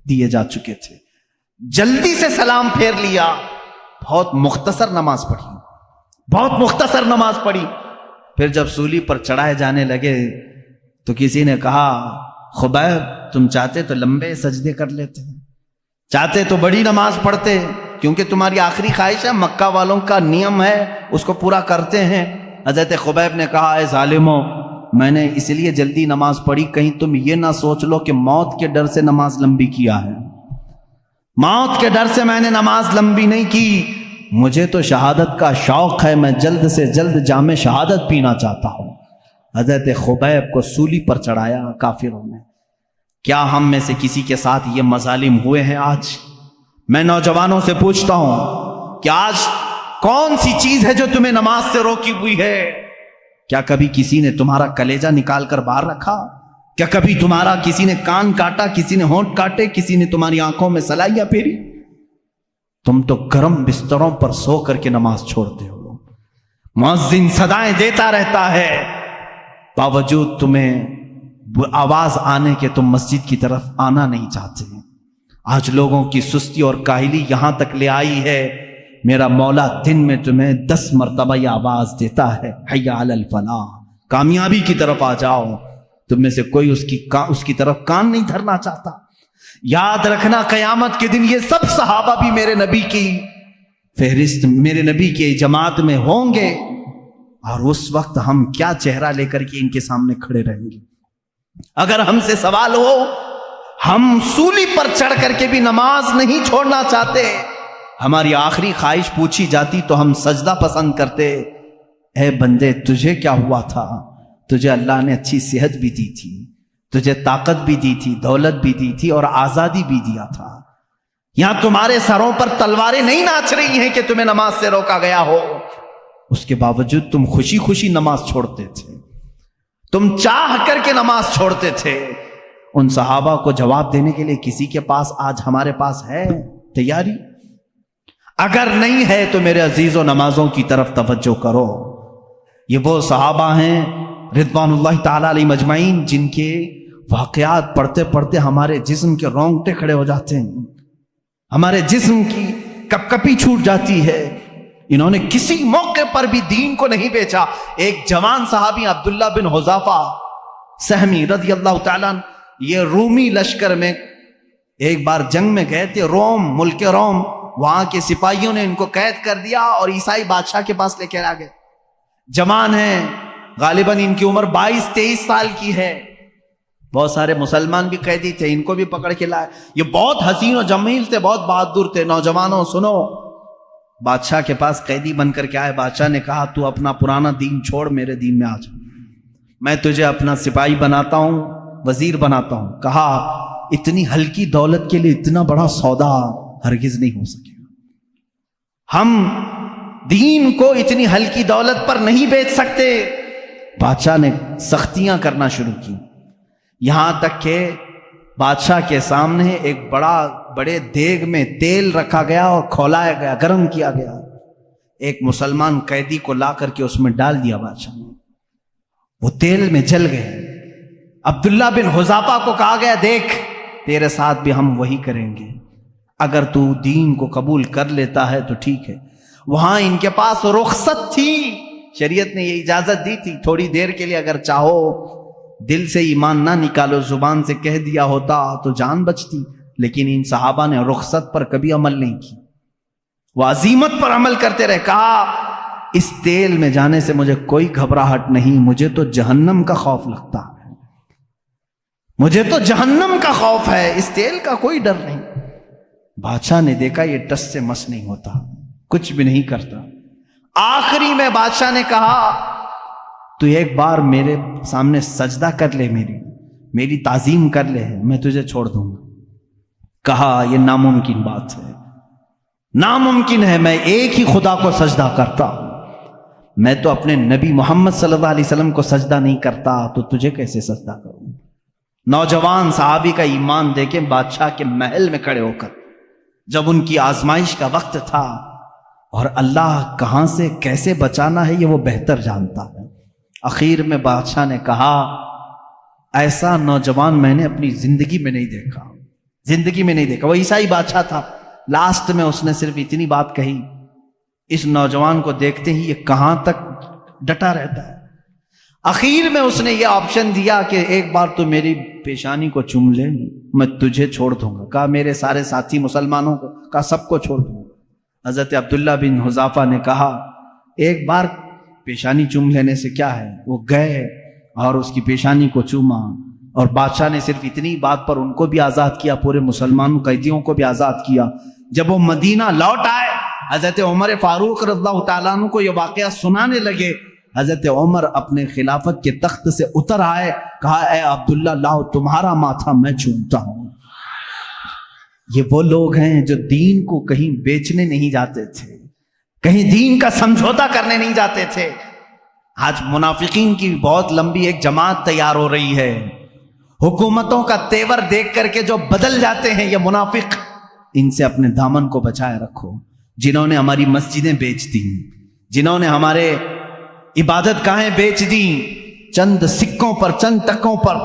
دیے جا چکے تھے۔ جلدی سے سلام پھیر لیا، بہت مختصر نماز پڑھی، پھر جب سولی پر چڑھائے جانے لگے تو کسی نے کہا خبیب تم چاہتے تو لمبے سجدے کر لیتے، چاہتے تو بڑی نماز پڑھتے، کیونکہ تمہاری آخری خواہش ہے، مکہ والوں کا نیم ہے، اس کو پورا کرتے ہیں۔ حضرت خبیب نے کہا اے ظالموں، میں نے اس لیے جلدی نماز پڑھی کہیں تم یہ نہ سوچ لو کہ موت کے ڈر سے نماز لمبی کیا ہے۔ موت کے ڈر سے میں نے نماز لمبی نہیں کی، مجھے تو شہادت کا شوق ہے، میں جلد سے جلد جام شہادت پینا چاہتا ہوں۔ حضرت خبیب کو سولی پر چڑھایا کافروں نے۔ کیا ہم میں سے کسی کے ساتھ یہ مظالم ہوئے ہیں آج؟ میں نوجوانوں سے پوچھتا ہوں کہ آج کون سی چیز ہے جو تمہیں نماز سے روکی ہوئی ہے؟ کیا کبھی کسی نے تمہارا کلیجہ نکال کر باہر رکھا؟ کیا کبھی تمہارا کسی نے کان کاٹا، کسی نے ہونٹ کاٹے، کسی نے تمہاری آنکھوں میں سلائیاں پھیری؟ تم تو گرم بستروں پر سو کر کے نماز چھوڑتے ہو، مؤذن صدائیں دیتا رہتا ہے، باوجود تمہیں آواز آنے کے تم مسجد کی طرف آنا نہیں چاہتے۔ آج لوگوں کی سستی اور کاہلی یہاں تک لے آئی ہے، میرا مولا دن میں تمہیں 10 مرتبہ یہ آواز دیتا ہے حی علی الفلاح، کامیابی کی طرف آ جاؤ. تم میں سے کوئی اس کی طرف کان نہیں دھرنا چاہتا. یاد رکھنا قیامت کے دن یہ سب صحابہ بھی میرے نبی کی فہرست، میرے نبی کی جماعت میں ہوں گے، اور اس وقت ہم کیا چہرہ لے کر کے ان کے سامنے کھڑے رہیں گے. اگر ہم سے سوال ہو، ہم سولی پر چڑھ کر کے بھی نماز نہیں چھوڑنا چاہتے. ہماری آخری خواہش پوچھی جاتی تو ہم سجدہ پسند کرتے. اے بندے، تجھے کیا ہوا تھا؟ تجھے اللہ نے اچھی صحت بھی دی تھی، تجھے طاقت بھی دی تھی، دولت بھی دی تھی، اور آزادی بھی دیا تھا. یہاں تمہارے سروں پر تلواریں نہیں ناچ رہی ہیں کہ تمہیں نماز سے روکا گیا ہو. اس کے باوجود تم خوشی خوشی نماز چھوڑتے تھے، تم چاہ کر کے نماز چھوڑتے تھے. ان صحابہ کو جواب دینے کے لیے کسی کے پاس آج ہمارے پاس ہے تیاری؟ اگر نہیں ہے تو میرے عزیزوں، نمازوں کی طرف توجہ کرو. یہ وہ صحابہ ہیں رضوان اللہ تعالی علیہ مجمعین جن کے واقعات پڑھتے پڑھتے ہمارے جسم کے رونگٹے کھڑے ہو جاتے ہیں، ہمارے جسم کی کپ کپی چھوٹ جاتی ہے. انہوں نے کسی موقع پر بھی دین کو نہیں بیچا. ایک جوان صحابی عبداللہ بن حذافہ سہمی رضی اللہ تعالیٰ، یہ رومی لشکر میں ایک بار جنگ میں گئے تھے. روم، ملک روم، وہاں کے سپاہیوں نے ان کو قید کر دیا اور عیسائی بادشاہ کے پاس لے کر آ گئے. جوان ہیں، غالباً ان کی عمر 22-23 سال کی ہے. بہت سارے مسلمان بھی قیدی تھے، ان کو بھی پکڑ کے لائے. یہ بہت حسین و جمیل تھے، بہت بہادر تھے. نوجوانوں سنو، بادشاہ کے پاس قیدی بن کر کے آئے. بادشاہ نے کہا تو اپنا پرانا دین چھوڑ، میرے دین میں آ جا، میں تجھے اپنا سپاہی بناتا ہوں، وزیر بناتا ہوں. کہا اتنی ہلکی دولت کے لیے اتنا بڑا سودا ہرگز نہیں ہو سکے گا. ہم دین کو اتنی ہلکی دولت پر نہیں بیچ سکتے. بادشاہ نے سختیاں کرنا شروع کی، یہاں تک کہ بادشاہ کے سامنے ایک بڑے دیگ میں تیل رکھا گیا اور کھولایا گیا، گرم کیا گیا. ایک مسلمان قیدی کو لا کر کے اس میں ڈال دیا بادشاہ نے، وہ تیل میں جل گئے. عبداللہ بن حذافہ کو کہا گیا دیکھ تیرے ساتھ بھی ہم وہی کریں گے، اگر تو دین کو قبول کر لیتا ہے تو ٹھیک ہے. وہاں ان کے پاس رخصت تھی، شریعت نے یہ اجازت دی تھی تھوڑی دیر کے لیے اگر چاہو دل سے ایمان نہ نکالو، زبان سے کہہ دیا ہوتا تو جان بچتی. لیکن ان صحابہ نے رخصت پر کبھی عمل نہیں کی، وہ عزیمت پر عمل کرتے رہے. کہا اس تیل میں جانے سے مجھے کوئی گھبراہٹ نہیں، مجھے تو جہنم کا خوف لگتا ہے، مجھے تو جہنم کا خوف ہے، اس تیل کا کوئی ڈر نہیں. بادشاہ نے دیکھا یہ ٹس سے مس نہیں ہوتا، کچھ بھی نہیں کرتا. آخری میں بادشاہ نے کہا تو ایک بار میرے سامنے سجدہ کر لے، میری تعظیم کر لے، میں تجھے چھوڑ دوں گا. کہا یہ ناممکن بات ہے، ناممکن ہے، میں ایک ہی خدا کو سجدہ کرتا ہوں، میں تو اپنے نبی محمد صلی اللہ علیہ وسلم کو سجدہ نہیں کرتا، تو تجھے کیسے سجدہ کروں. نوجوان صحابی کا ایمان دیکھیں، بادشاہ کے محل میں کھڑے ہو کر جب ان کی آزمائش کا وقت تھا، اور اللہ کہاں سے کیسے بچانا ہے یہ وہ بہتر جانتا ہے. اخیر میں بادشاہ نے کہا ایسا نوجوان میں نے اپنی زندگی میں نہیں دیکھا، زندگی میں نہیں دیکھا. وہ عیسائی بادشاہ تھا. لاسٹ میں اس نے صرف اتنی بات کہی، اس نوجوان کو دیکھتے ہی یہ کہاں تک ڈٹا رہتا ہے. اخیر میں اس نے یہ آپشن دیا کہ ایک بار تو میری پیشانی کو چوم لے، میں تجھے چھوڑ دوں گا. کہا میرے سارے ساتھی مسلمانوں کو، کہا سب کو چھوڑ دوں گا. حضرت عبداللہ بن حذافہ نے کہا ایک بار پیشانی چوم لینے سے کیا ہے. وہ گئے اور اس کی پیشانی کو چوما، اور بادشاہ نے صرف اتنی بات پر ان کو بھی آزاد کیا، پورے مسلمان قیدیوں کو بھی آزاد کیا. جب وہ مدینہ لوٹ آئے، حضرت عمر فاروق رضی اللہ تعالیٰ عنہ کو یہ واقعہ سنانے لگے. حضرت عمر اپنے خلافت کے تخت سے اتر آئے، کہا اے عبداللہ لاؤ تمہارا ماتھا میں چومتا ہوں. یہ وہ لوگ ہیں جو دین کو کہیں بیچنے نہیں جاتے تھے، کہیں دین کا سمجھوتا کرنے نہیں جاتے تھے. آج منافقین کی بہت لمبی ایک جماعت تیار ہو رہی ہے. حکومتوں کا تیور دیکھ کر کے جو بدل جاتے ہیں یہ منافق، ان سے اپنے دامن کو بچائے رکھو. جنہوں نے ہماری مسجدیں بیچ دی، جنہوں نے ہمارے عبادت گاہیں بیچ دی چند سکوں پر، چند ٹکوں پر،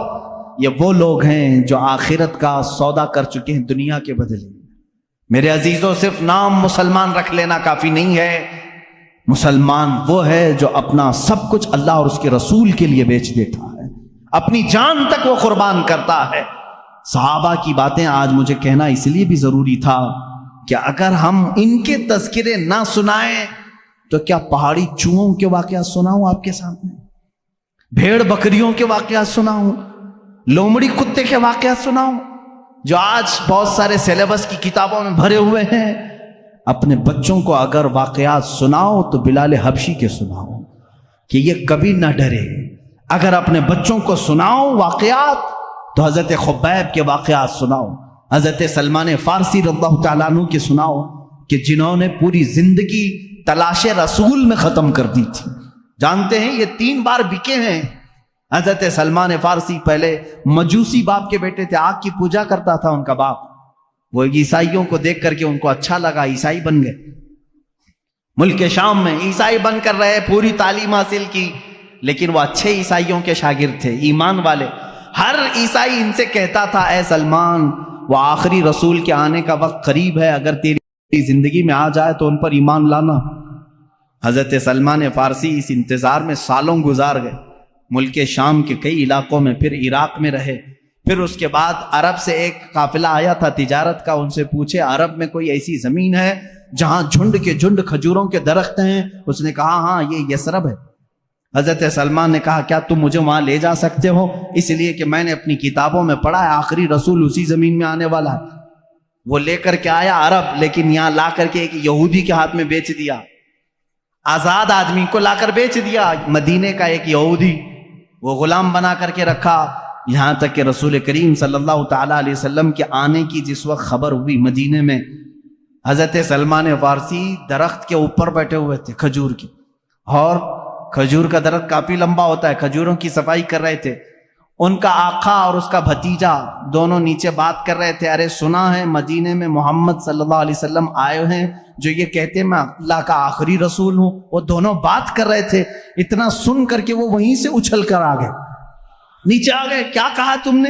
یہ وہ لوگ ہیں جو آخرت کا سودا کر چکے ہیں دنیا کے بدلے. میرے عزیزوں، صرف نام مسلمان رکھ لینا کافی نہیں ہے. مسلمان وہ ہے جو اپنا سب کچھ اللہ اور اس کے رسول کے لیے بیچ دیتا ہے، اپنی جان تک وہ قربان کرتا ہے۔ صحابہ کی باتیں آج مجھے کہنا اس لیے بھی ضروری تھا کہ اگر ہم ان کے تذکرے نہ سنائیں تو کیا پہاڑی چوہوں کے واقعات سناؤں آپ کے سامنے، بھیڑ بکریوں کے واقعات سناؤں، لومڑی کتے کے واقعات سناؤں جو آج بہت سارے سیلیبس کی کتابوں میں بھرے ہوئے ہیں؟ اپنے بچوں کو اگر واقعات سناؤ تو بلال حبشی کے سناؤ کہ یہ کبھی نہ ڈرے۔ اگر اپنے بچوں کو سناؤ واقعات تو حضرت خبیب کے واقعات سناؤ، حضرت سلمان فارسی رضی اللہ تعالیٰ عنہ کے سناؤ کہ جنہوں نے پوری زندگی تلاش رسول میں ختم کر دی تھی۔ جانتے ہیں یہ 3 بار بکے ہیں۔ حضرت سلمان فارسی پہلے مجوسی باپ کے بیٹے تھے، آگ کی پوجا کرتا تھا ان کا باپ، وہ عیسائیوں کو دیکھ کر کے ان کو اچھا لگا، عیسائی بن گئے۔ ملک شام میں عیسائی بن کر رہے، پوری تعلیم حاصل کی، لیکن وہ اچھے عیسائیوں کے شاگرد تھے، ایمان والے۔ ہر عیسائی ان سے کہتا تھا اے سلمان، وہ آخری رسول کے آنے کا وقت قریب ہے، اگر تیری زندگی میں آ جائے تو ان پر ایمان لانا۔ حضرت سلمان فارسی اس انتظار میں سالوں گزار گئے، ملک شام کے کئی علاقوں میں، پھر عراق میں رہے، پھر اس کے بعد عرب سے ایک قافلہ آیا تھا تجارت کا، ان سے پوچھے عرب میں کوئی ایسی زمین ہے جہاں جھنڈ کے جھنڈ کھجوروں کے درخت ہیں؟ اس نے کہا ہاں یہ یثرب ہے۔ حضرت سلمان نے کہا کیا تم مجھے وہاں لے جا سکتے ہو؟ اس لیے کہ میں نے اپنی کتابوں میں پڑھا ہے آخری رسول اسی زمین میں آنے والا ہے۔ وہ لے کر کے آیا عرب، لیکن یہاں لا کر کے ایک یہودی کے ہاتھ میں بیچ دیا، آزاد آدمی کو لا کر بیچ دیا۔ مدینے کا ایک یہودی وہ غلام بنا کر کے رکھا، یہاں تک کہ رسول کریم صلی اللہ تعالیٰ علیہ وسلم کے آنے کی جس وقت خبر ہوئی مدینے میں، حضرت سلمان فارسی درخت کے اوپر بیٹھے ہوئے تھے کھجور کی، اور کھجور کا درخت کافی لمبا ہوتا ہے، کھجوروں کی صفائی کر رہے تھے۔ ان کا آقا اور اس کا بھتیجا دونوں نیچے بات کر رہے تھے، ارے سنا ہے مدینے میں محمد صلی اللہ علیہ وسلم آئے ہیں جو یہ کہتے ہیں میں اللہ کا آخری رسول ہوں۔ وہ دونوں بات کر رہے تھے، اتنا سن کر کے وہ وہیں سے اچھل کر آ گئے، نیچے آ گئے۔ کیا کہا تم نے؟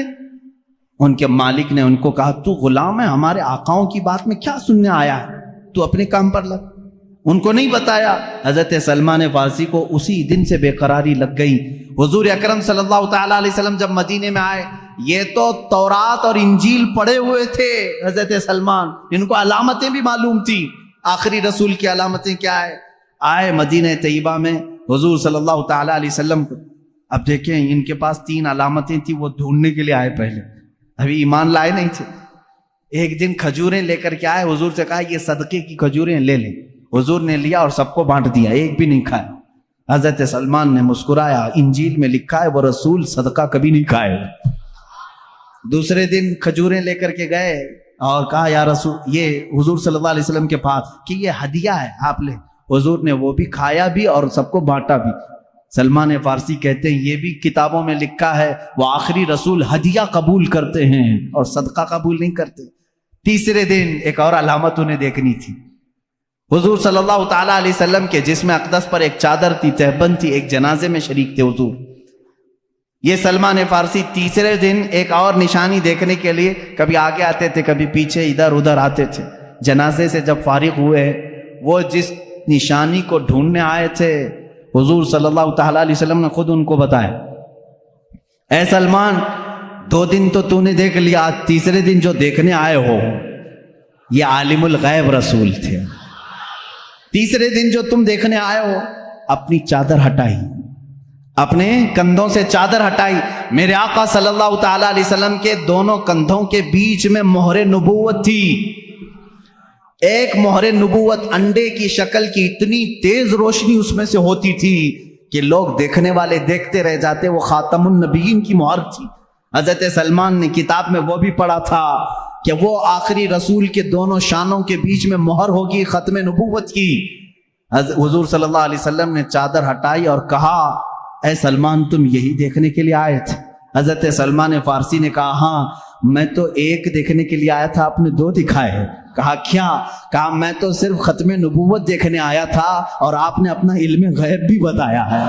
ان کے مالک نے ان کو کہا تو غلام ہے، ہمارے آقاؤں کی بات میں کیا سننے آیا ہے؟ تو اپنے کام پر لگ۔ ان کو نہیں بتایا۔ حضرت سلمان فارسی کو اسی دن سے بے قراری لگ گئی۔ حضور اکرم صلی اللہ تعالیٰ علیہ وسلم جب مدینے میں آئے، یہ تو تورات اور انجیل پڑھے ہوئے تھے حضرت سلمان، ان کو علامتیں بھی معلوم تھی، آخری رسول کی علامتیں کیا ہے۔ آئے مدینہ طیبہ میں حضور صلی اللہ تعالیٰ علیہ وسلم کو، اب دیکھیں ان کے پاس 3 علامتیں تھیں، وہ ڈھونڈنے کے لیے آئے، پہلے ابھی ایمان لائے نہیں تھے۔ ایک دن کھجوریں لے کر کے آئے، حضور سے کہا یہ صدقے کی کھجوریں لے لیں۔ حضور نے لیا اور سب کو بانٹ دیا، ایک بھی نہیں کھایا۔ حضرت سلمان نے مسکرایا، انجیل میں لکھا ہے وہ رسول صدقہ کبھی نہیں کھائے۔ دوسرے دن کھجوریں لے کر کے گئے اور کہا یا رسول، یہ حضور صلی اللہ علیہ وسلم کے پاس کہ یہ ہدیہ ہے آپ لے۔ حضور نے وہ بھی کھایا بھی اور سب کو بانٹا بھی۔ سلمان فارسی کہتے ہیں یہ بھی کتابوں میں لکھا ہے وہ آخری رسول ہدیہ قبول کرتے ہیں اور صدقہ قبول نہیں کرتے۔ تیسرے دن ایک اور علامت انہیں دیکھنی تھی۔ حضور صلی اللہ تعالیٰ علیہ وسلم کے جسم اقدس پر ایک چادر تھی، تہبند تھی، ایک جنازے میں شریک تھے حضور۔ یہ سلمان فارسی تیسرے دن ایک اور نشانی دیکھنے کے لیے کبھی آگے آتے تھے، کبھی پیچھے، ادھر ادھر آتے تھے۔ جنازے سے جب فارغ ہوئے، وہ جس نشانی کو ڈھونڈنے آئے تھے حضور صلی اللہ تعالیٰ علیہ وسلم نے خود ان کو بتایا، اے سلمان 2 دن تو نے دیکھ لیا، تیسرے دن جو دیکھنے آئے ہو یہ عالم الغیب رسول تھے۔ تیسرے دن جو تم دیکھنے آئے ہو، اپنی چادر ہٹائی، اپنے کندھوں سے چادر ہٹائی، میرے آقا صلی اللہ تعالیٰ علیہ وسلم کے دونوں کندھوں کے بیچ میں مہر نبوت تھی۔ ایک مہر نبوت انڈے کی شکل کی، اتنی تیز روشنی اس میں سے ہوتی تھی کہ لوگ دیکھنے والے دیکھتے رہ جاتے، وہ خاتم النبیین کی مہر تھی۔ حضرت سلمان نے کتاب میں وہ بھی پڑھا تھا کہ وہ آخری رسول کے دونوں شانوں کے بیچ میں مہر ہوگی ختم نبوت کی۔ حضور صلی اللہ علیہ وسلم نے چادر ہٹائی اور کہا اے سلمان تم یہی دیکھنے کے لیے آئے تھے؟ حضرت سلمان فارسی نے کہا ہاں، میں تو ایک دیکھنے کے لیے آیا تھا، آپ نے 2 دکھائے ہیں۔ کہا کیا؟ کہا میں تو صرف ختم نبوت دیکھنے آیا تھا اور آپ نے اپنا علم غیب بھی بتایا ہے۔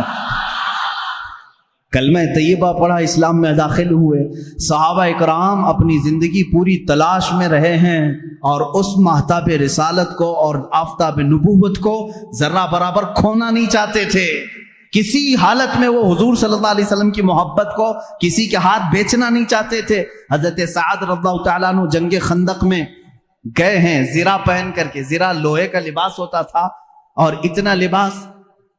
کلمہ طیبہ پڑھا، اسلام میں داخل ہوئے۔ صحابہ اکرام اپنی زندگی پوری تلاش میں رہے ہیں اور اس ماہتاب رسالت کو اور آفتاب نبوت کو ذرہ برابر کھونا نہیں چاہتے تھے۔ کسی حالت میں وہ حضور صلی اللہ علیہ وسلم کی محبت کو کسی کے ہاتھ بیچنا نہیں چاہتے تھے۔ حضرت سعد رضی اللہ تعالیٰ عنہ جنگ خندق میں گئے ہیں زرہ پہن کر کے۔ زرہ لوہے کا لباس ہوتا تھا اور اتنا لباس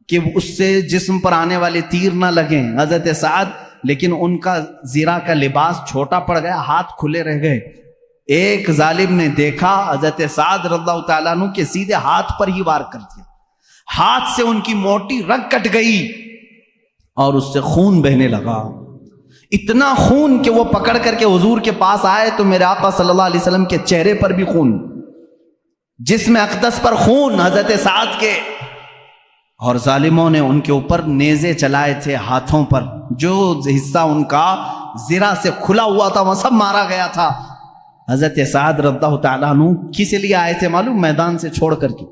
کہ اس سے جسم پر آنے والے تیر نہ لگیں حضرت سعد، لیکن ان کا زرہ کا لباس چھوٹا پڑ گیا، ہاتھ کھلے رہ گئے۔ ایک ظالم نے دیکھا حضرت سعد رضی اللہ تعالیٰ عنہ کے سیدھے ہاتھ پر ہی وار کر دیا، ہاتھ سے ان کی موٹی رگ کٹ گئی اور اس سے خون بہنے لگا، اتنا خون کہ وہ پکڑ کر کے حضور کے پاس آئے تو میرے آقا صلی اللہ علیہ وسلم کے چہرے پر بھی خون، جسم اقدس پر خون حضرت سعد کے، اور ظالموں نے ان کے اوپر نیزے چلائے تھے ہاتھوں پر، جو حصہ ان کا زرہ سے کھلا ہوا تھا وہ سب مارا گیا تھا۔ حضرت سعد رضی اللہ تعالیٰ عنہ کس لیے آئے تھے معلوم؟ میدان سے چھوڑ کر کے۔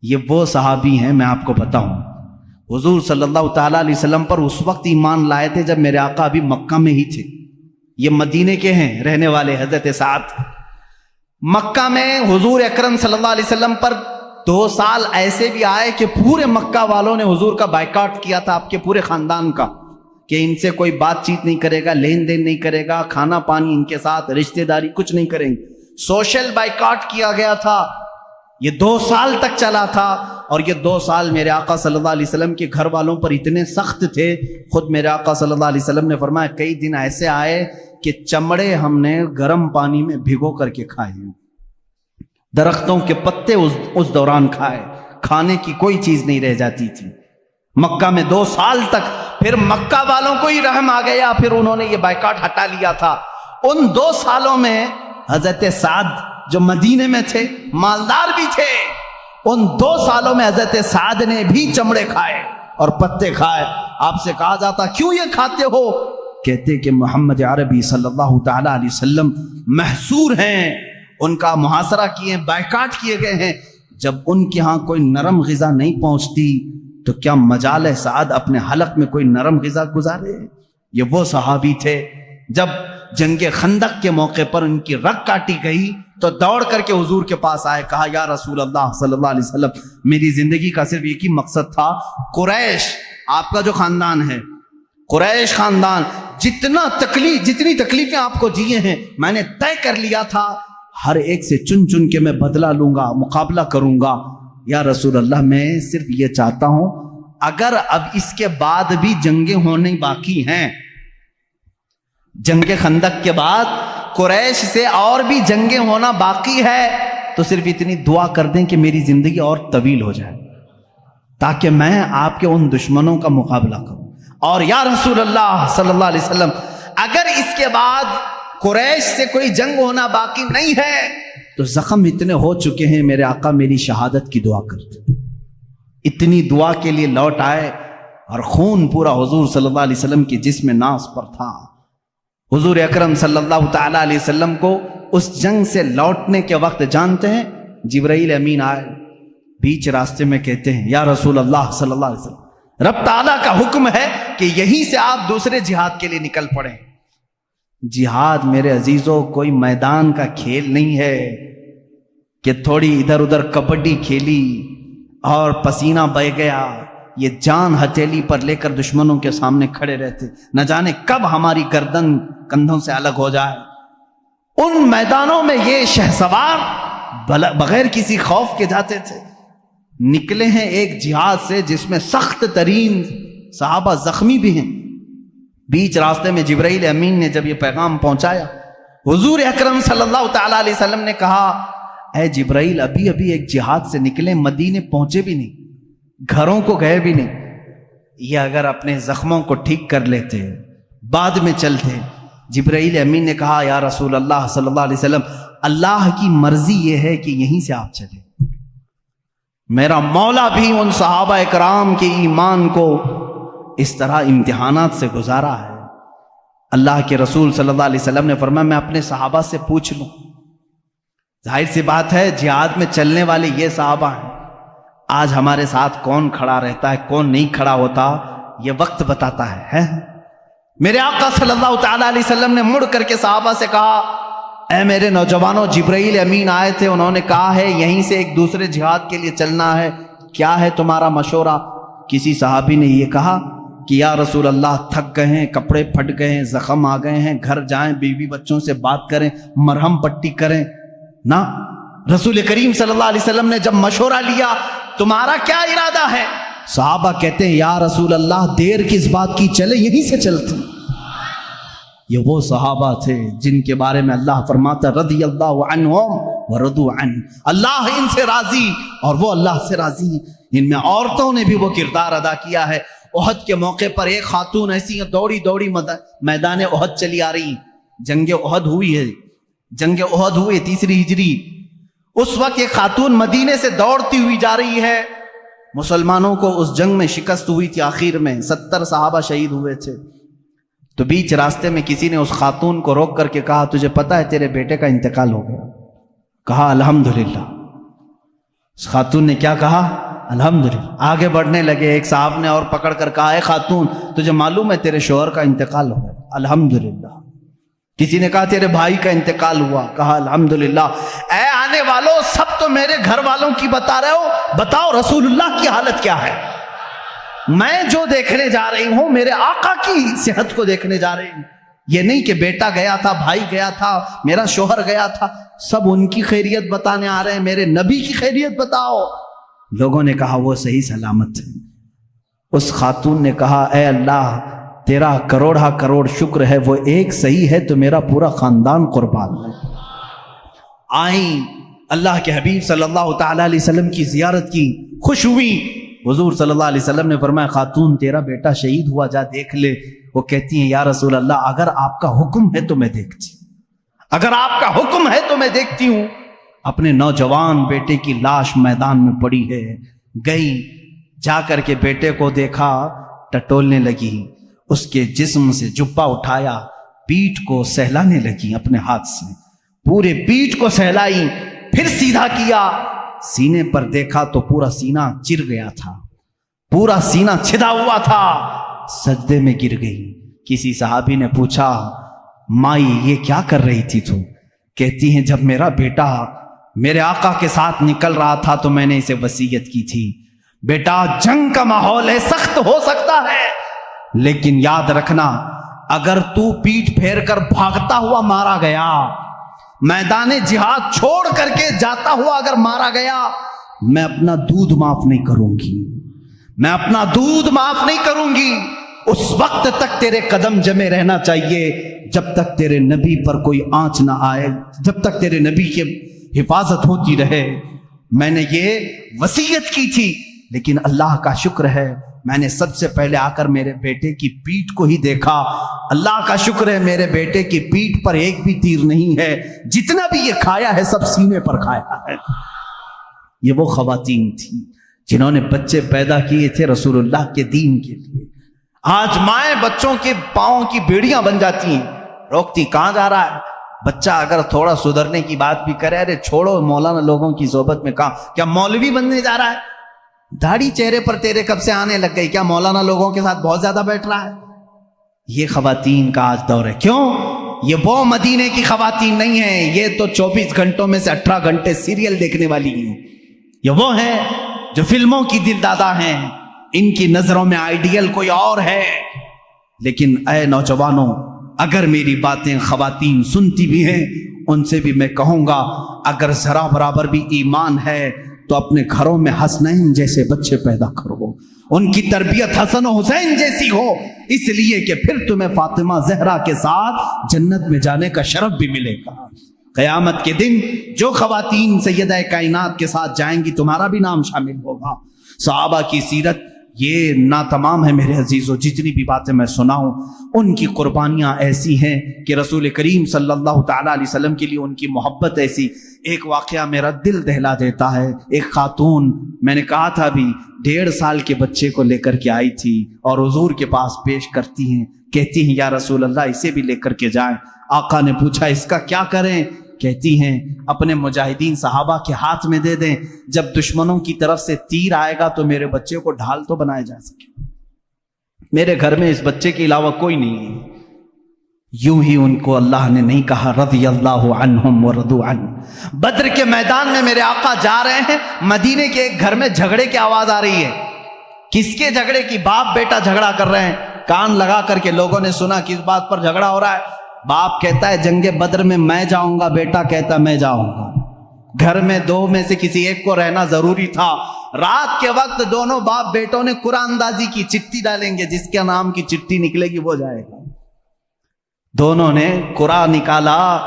یہ وہ صحابی ہیں، میں آپ کو بتاؤں، حضور صلی اللہ تعالیٰ علیہ وسلم پر اس وقت ایمان لائے تھے جب میرے آقا ابھی مکہ میں ہی تھے۔ یہ مدینے کے ہیں رہنے والے حضرت سعد۔ مکہ میں حضور اکرم صلی اللہ علیہ وسلم پر 2 سال ایسے بھی آئے کہ پورے مکہ والوں نے حضور کا بائیکاٹ کیا تھا، آپ کے پورے خاندان کا، کہ ان سے کوئی بات چیت نہیں کرے گا، لین دین نہیں کرے گا، کھانا پانی ان کے ساتھ، رشتہ داری کچھ نہیں کریں گے۔ سوشل بائیکاٹ کیا گیا تھا۔ یہ 2 سال تک چلا تھا، اور یہ 2 سال میرے آقا صلی اللہ علیہ وسلم کے گھر والوں پر اتنے سخت تھے، خود میرے آقا صلی اللہ علیہ وسلم نے فرمایا کئی دن ایسے آئے کہ چمڑے ہم نے گرم پانی میں بھگو کر کے کھائے، درختوں کے پتے اس دوران کھائے، کھانے کی کوئی چیز نہیں رہ جاتی تھی مکہ میں 2 سال تک۔ پھر مکہ والوں کو ہی رحم آ گیا، پھر انہوں نے یہ بائیکاٹ ہٹا لیا تھا۔ ان 2 سالوں میں حضرت سعد جو مدینے میں تھے، مالدار بھی تھے، ان 2 سالوں میں حضرت سعد نے بھی چمڑے کھائے اور پتے کھائے۔ آپ سے کہا جاتا کیوں یہ کھاتے ہو؟ کہتے کہ محمد عربی صلی اللہ تعالی علیہ وسلم محصور ہیں، ان کا محاصرہ کیے، بائیکاٹ کیے گئے ہیں۔ جب ان کے ہاں کوئی نرم غذا نہیں پہنچتی تو کیا مجال ہے سعد اپنے حلق میں کوئی نرم غذا گزارے؟ یہ وہ صحابی تھے، جب جنگ خندق کے موقع پر ان کی رگ کاٹی گئی تو دوڑ کر کے حضور کے پاس آئے، کہا یا رسول اللہ صلی اللہ علیہ وسلم، میری زندگی کا صرف ایک ہی مقصد تھا، قریش آپ کا جو خاندان ہے، قریش خاندان جتنی تکلیفیں آپ کو دیے ہیں، میں نے طے کر لیا تھا ہر ایک سے چن چن کے میں بدلہ لوں گا، مقابلہ کروں گا۔ یا رسول اللہ میں صرف یہ چاہتا ہوں اگر اب اس کے بعد بھی جنگیں ہونے باقی ہیں، جنگ خندق کے بعد قریش سے اور بھی جنگیں ہونا باقی ہے، تو صرف اتنی دعا کر دیں کہ میری زندگی اور طویل ہو جائے تاکہ میں آپ کے ان دشمنوں کا مقابلہ کروں۔ اور یا رسول اللہ صلی اللہ علیہ وسلم اگر اس کے بعد قریش سے کوئی جنگ ہونا باقی نہیں ہے تو زخم اتنے ہو چکے ہیں، میرے آقا میری شہادت کی دعا کرتے۔ اتنی دعا کے لیے لوٹ آئے اور خون پورا حضور صلی اللہ علیہ وسلم کی جسم ناز پر تھا۔ حضور اکرم صلی اللہ تعالی علیہ وسلم کو اس جنگ سے لوٹنے کے وقت جانتے ہیں، جبرائیل امین آئے، بیچ راستے میں کہتے ہیں یا رسول اللہ صلی اللہ علیہ وسلم، رب تعالیٰ کا حکم ہے کہ یہیں سے آپ دوسرے جہاد کے لیے نکل پڑیں۔ جہاد میرے عزیزوں کوئی میدان کا کھیل نہیں ہے کہ تھوڑی ادھر ادھر کبڈی کھیلی اور پسینہ بہہ گیا، یہ جان ہتھیلی پر لے کر دشمنوں کے سامنے کھڑے رہتے، نہ جانے کب ہماری گردن کندھوں سے الگ ہو جائے۔ ان میدانوں میں یہ شہسوار بغیر کسی خوف کے جاتے تھے، نکلے ہیں ایک جہاد سے جس میں سخت ترین صحابہ زخمی بھی ہیں۔ بیچ راستے میں جبرائیل امین نے جب یہ پیغام پہنچایا، حضور اکرم صلی اللہ تعالی علیہ وسلم نے کہا اے جبرائیل، ابھی ایک جہاد سے نکلے، مدینے پہنچے بھی نہیں، گھروں کو گئے بھی نہیں، یہ اگر اپنے زخموں کو ٹھیک کر لیتے بعد میں چلتے۔ جبرائیل امین نے کہا یا رسول اللہ صلی اللہ علیہ وسلم، اللہ کی مرضی یہ ہے کہ یہیں سے آپ چلے، میرا مولا بھی ان صحابہ اکرام کے ایمان کو اس طرح امتحانات سے گزارا ہے۔ اللہ کے رسول صلی اللہ علیہ وسلم نے فرمایا میں اپنے صحابہ سے پوچھ لوں، ظاہر سی بات ہے جہاد میں چلنے والے یہ صحابہ ہیں، آج ہمارے ساتھ کون کھڑا رہتا ہے کون نہیں کھڑا ہوتا یہ وقت بتاتا ہے میرے آقا صلی اللہ تعالی علیہ وسلم نے مڑ کر کے صحابہ سے کہا اے میرے نوجوانوں، جبرائیل امین آئے تھے، انہوں نے کہا ہے یہیں سے ایک دوسرے جہاد کے لیے چلنا ہے، کیا ہے تمہارا مشورہ؟ کسی صحابی نے یہ کہا کہ یا رسول اللہ تھک گئے ہیں، کپڑے پھٹ گئے ہیں، زخم آ گئے ہیں، گھر جائیں، بیوی بچوں سے بات کریں، مرہم پٹی کریں نا۔ رسول کریم صلی اللہ علیہ وسلم نے جب مشورہ لیا تمہارا کیا ارادہ ہے؟ صحابہ کہتے ہیں یا رسول اللہ دیر کس بات کی، چلے یہیں سے چلتے۔ یہ وہ صحابہ تھے جن کے بارے میں اللہ فرماتا رضی اللہ عنہم ورضوا عنہ، اللہ ان سے راضی اور وہ اللہ سے راضی ہیں۔ ان میں عورتوں نے بھی وہ کردار ادا کیا ہے۔ احد کے موقع پر ایک خاتون ایسی دوڑی دوڑی میدان احد چلی آ رہی، جنگ احد ہوئی ہے، جنگ احد ہوئی 3 ہجری، اس وقت ایک خاتون مدینے سے دوڑتی ہوئی جا رہی ہے۔ مسلمانوں کو اس جنگ میں شکست ہوئی تھی، آخر میں 70 صحابہ شہید ہوئے تھے۔ تو بیچ راستے میں کسی نے اس خاتون کو روک کر کے کہا تجھے پتا ہے تیرے بیٹے کا انتقال ہو گیا؟ کہا الحمدللہ۔ اس خاتون نے کیا کہا؟ الحمدللہ۔ آگے بڑھنے لگے، ایک صاحب نے اور پکڑ کر کہا اے خاتون تجھے معلوم ہے تیرے شوہر کا انتقال ہو گیا؟ الحمدللہ۔ کسی نے کہا تیرے بھائی کا انتقال ہوا؟ کہا الحمدللہ۔ اے آنے والوں، سب تو میرے گھر والوں کی بتا رہے ہو، بتاؤ رسول اللہ کی حالت کیا ہے؟ میں جو دیکھنے جا رہی ہوں میرے آقا کی صحت کو دیکھنے جا رہی ہوں، یہ نہیں کہ بیٹا گیا تھا، بھائی گیا تھا، میرا شوہر گیا تھا، سب ان کی خیریت بتانے آ رہے ہیں، میرے نبی کی خیریت بتاؤ۔ لوگوں نے کہا وہ صحیح سلامت ہے۔ اس خاتون نے کہا اے اللہ تیرا کروڑا کروڑ شکر ہے، وہ ایک صحیح ہے تو میرا پورا خاندان قربان ہے۔ آئیں، اللہ کے حبیب صلی اللہ تعالی علیہ وسلم کی زیارت کی، خوش ہوئی۔ حضور صلی اللہ علیہ وسلم نے فرمایا خاتون تیرا بیٹا شہید ہوا، جا دیکھ لے۔ وہ کہتی ہیں یا رسول اللہ اگر آپ کا حکم ہے تو میں دیکھتی ہوں، اگر آپ کا حکم ہے تو میں دیکھتی ہوں۔ اپنے نوجوان بیٹے کی لاش میدان میں پڑی ہے، گئی، جا کر کے بیٹے کو دیکھا، ٹٹولنے لگی، اس کے جسم سے جبہ اٹھایا، پیٹھ کو سہلانے لگی اپنے ہاتھ سے، پورے پیٹھ کو سہلائی، پھر سیدھا کیا، سینے پر دیکھا تو پورا سینہ چر گیا تھا، پورا سینہ چھدا ہوا تھا، سجدے میں گر گئی۔ کسی صحابی نے پوچھا مائی یہ کیا کر رہی تھی تو؟ کہتی ہیں جب میرا بیٹا میرے آقا کے ساتھ نکل رہا تھا تو میں نے اسے وصیت کی تھی، بیٹا جنگ کا ماحول ہے، سخت ہو سکتا ہے، لیکن یاد رکھنا اگر تو پیٹھ پھیر کر بھاگتا ہوا مارا گیا، میدان جہاد چھوڑ کر کے جاتا ہوا اگر مارا گیا، میں اپنا دودھ معاف نہیں کروں گی، میں اپنا دودھ معاف نہیں کروں گی۔ اس وقت تک تیرے قدم جمے رہنا چاہیے جب تک تیرے نبی پر کوئی آنچ نہ آئے، جب تک تیرے نبی کی حفاظت ہوتی رہے۔ میں نے یہ وصیت کی تھی، لیکن اللہ کا شکر ہے میں نے سب سے پہلے آ کر میرے بیٹے کی پیٹھ کو ہی دیکھا، اللہ کا شکر ہے میرے بیٹے کی پیٹھ پر ایک بھی تیر نہیں ہے، جتنا بھی یہ کھایا ہے سب سینے پر کھایا ہے۔ یہ وہ خواتین تھیں جنہوں نے بچے پیدا کیے تھے رسول اللہ کے دین کے لیے۔ آج مائیں بچوں کے پاؤں کی بیڑیاں بن جاتی ہیں، روکتی کہاں جا رہا ہے بچہ، اگر تھوڑا سدھرنے کی بات بھی کرے ارے چھوڑو مولانا لوگوں کی صحبت میں، کہاں کیا مولوی بننے جا رہا ہے؟ داڑھی چہرے پر تیرے کب سے آنے لگ گئی، کیا مولانا لوگوں کے ساتھ بہت زیادہ بیٹھ رہا ہے؟ یہ خواتین کا آج دور ہے۔ کیوں؟ یہ وہ مدینے کی خواتین نہیں ہیں، یہ تو 24 گھنٹوں میں سے 18 گھنٹے سیریل دیکھنے والی ہیں، یہ وہ ہیں جو فلموں کی دل دادا ہیں، ان کی نظروں میں آئیڈیل کوئی اور ہے۔ لیکن اے نوجوانوں، اگر میری باتیں خواتین سنتی بھی ہیں ان سے بھی میں کہوں گا اگر ذرا برابر بھی ایمان ہے تو اپنے گھروں میں حسنین جیسے بچے پیدا کرو، ان کی تربیت حسن و حسین جیسی ہو، اس لیے کہ پھر تمہیں فاطمہ زہرا کے ساتھ جنت میں جانے کا شرف بھی ملے گا۔ قیامت کے دن جو خواتین سیدہ کائنات کے ساتھ جائیں گی تمہارا بھی نام شامل ہوگا۔ صحابہ کی سیرت یہ ناتمام ہے میرے عزیزو، جتنی بھی باتیں میں سناؤں ان کی قربانیاں ایسی ہیں کہ رسول کریم صلی اللہ تعالی علیہ وسلم کے لیے ان کی محبت ایسی۔ ایک واقعہ میرا دل دہلا دیتا ہے، ایک خاتون میں نے کہا تھا ابھی 1.5 سال کے بچے کو لے کر کے آئی تھی اور حضور کے پاس پیش کرتی ہیں، کہتی ہیں یا رسول اللہ اسے بھی لے کر کے جائیں۔ آقا نے پوچھا اس کا کیا کریں؟ کہتی ہیں اپنے مجاہدین صحابہ کے ہاتھ میں دے دیں، جب دشمنوں کی طرف سے تیر آئے گا تو میرے بچے کو ڈھال تو بنایا جا سکے۔ میرے گھر میں اس بچے کے علاوہ کوئی نہیں ہے۔ یوں ہی ان کو اللہ نے نہیں کہا رضی اللہ عنہم ورضوا عنہ۔ بدر کے میدان میں میرے آقا جا رہے ہیں، مدینے کے ایک گھر میں جھگڑے کی آواز آ رہی ہے۔ کس کے جھگڑے کی؟ باپ بیٹا جھگڑا کر رہے ہیں۔ کان لگا کر کے لوگوں نے سنا کس بات پر جھگڑا ہو رہا ہے۔ باپ کہتا ہے جنگ بدر میں میں جاؤں گا، بیٹا کہتا ہے میں جاؤں گا۔ گھر میں دو میں سے کسی ایک کو رہنا ضروری تھا۔ رات کے وقت دونوں باپ بیٹوں نے قرآن اندازی کی، چٹھی ڈالیں گے، جس کے نام کی چٹھی نکلے گی وہ جائے گا۔ دونوں نے قرآن نکالا۔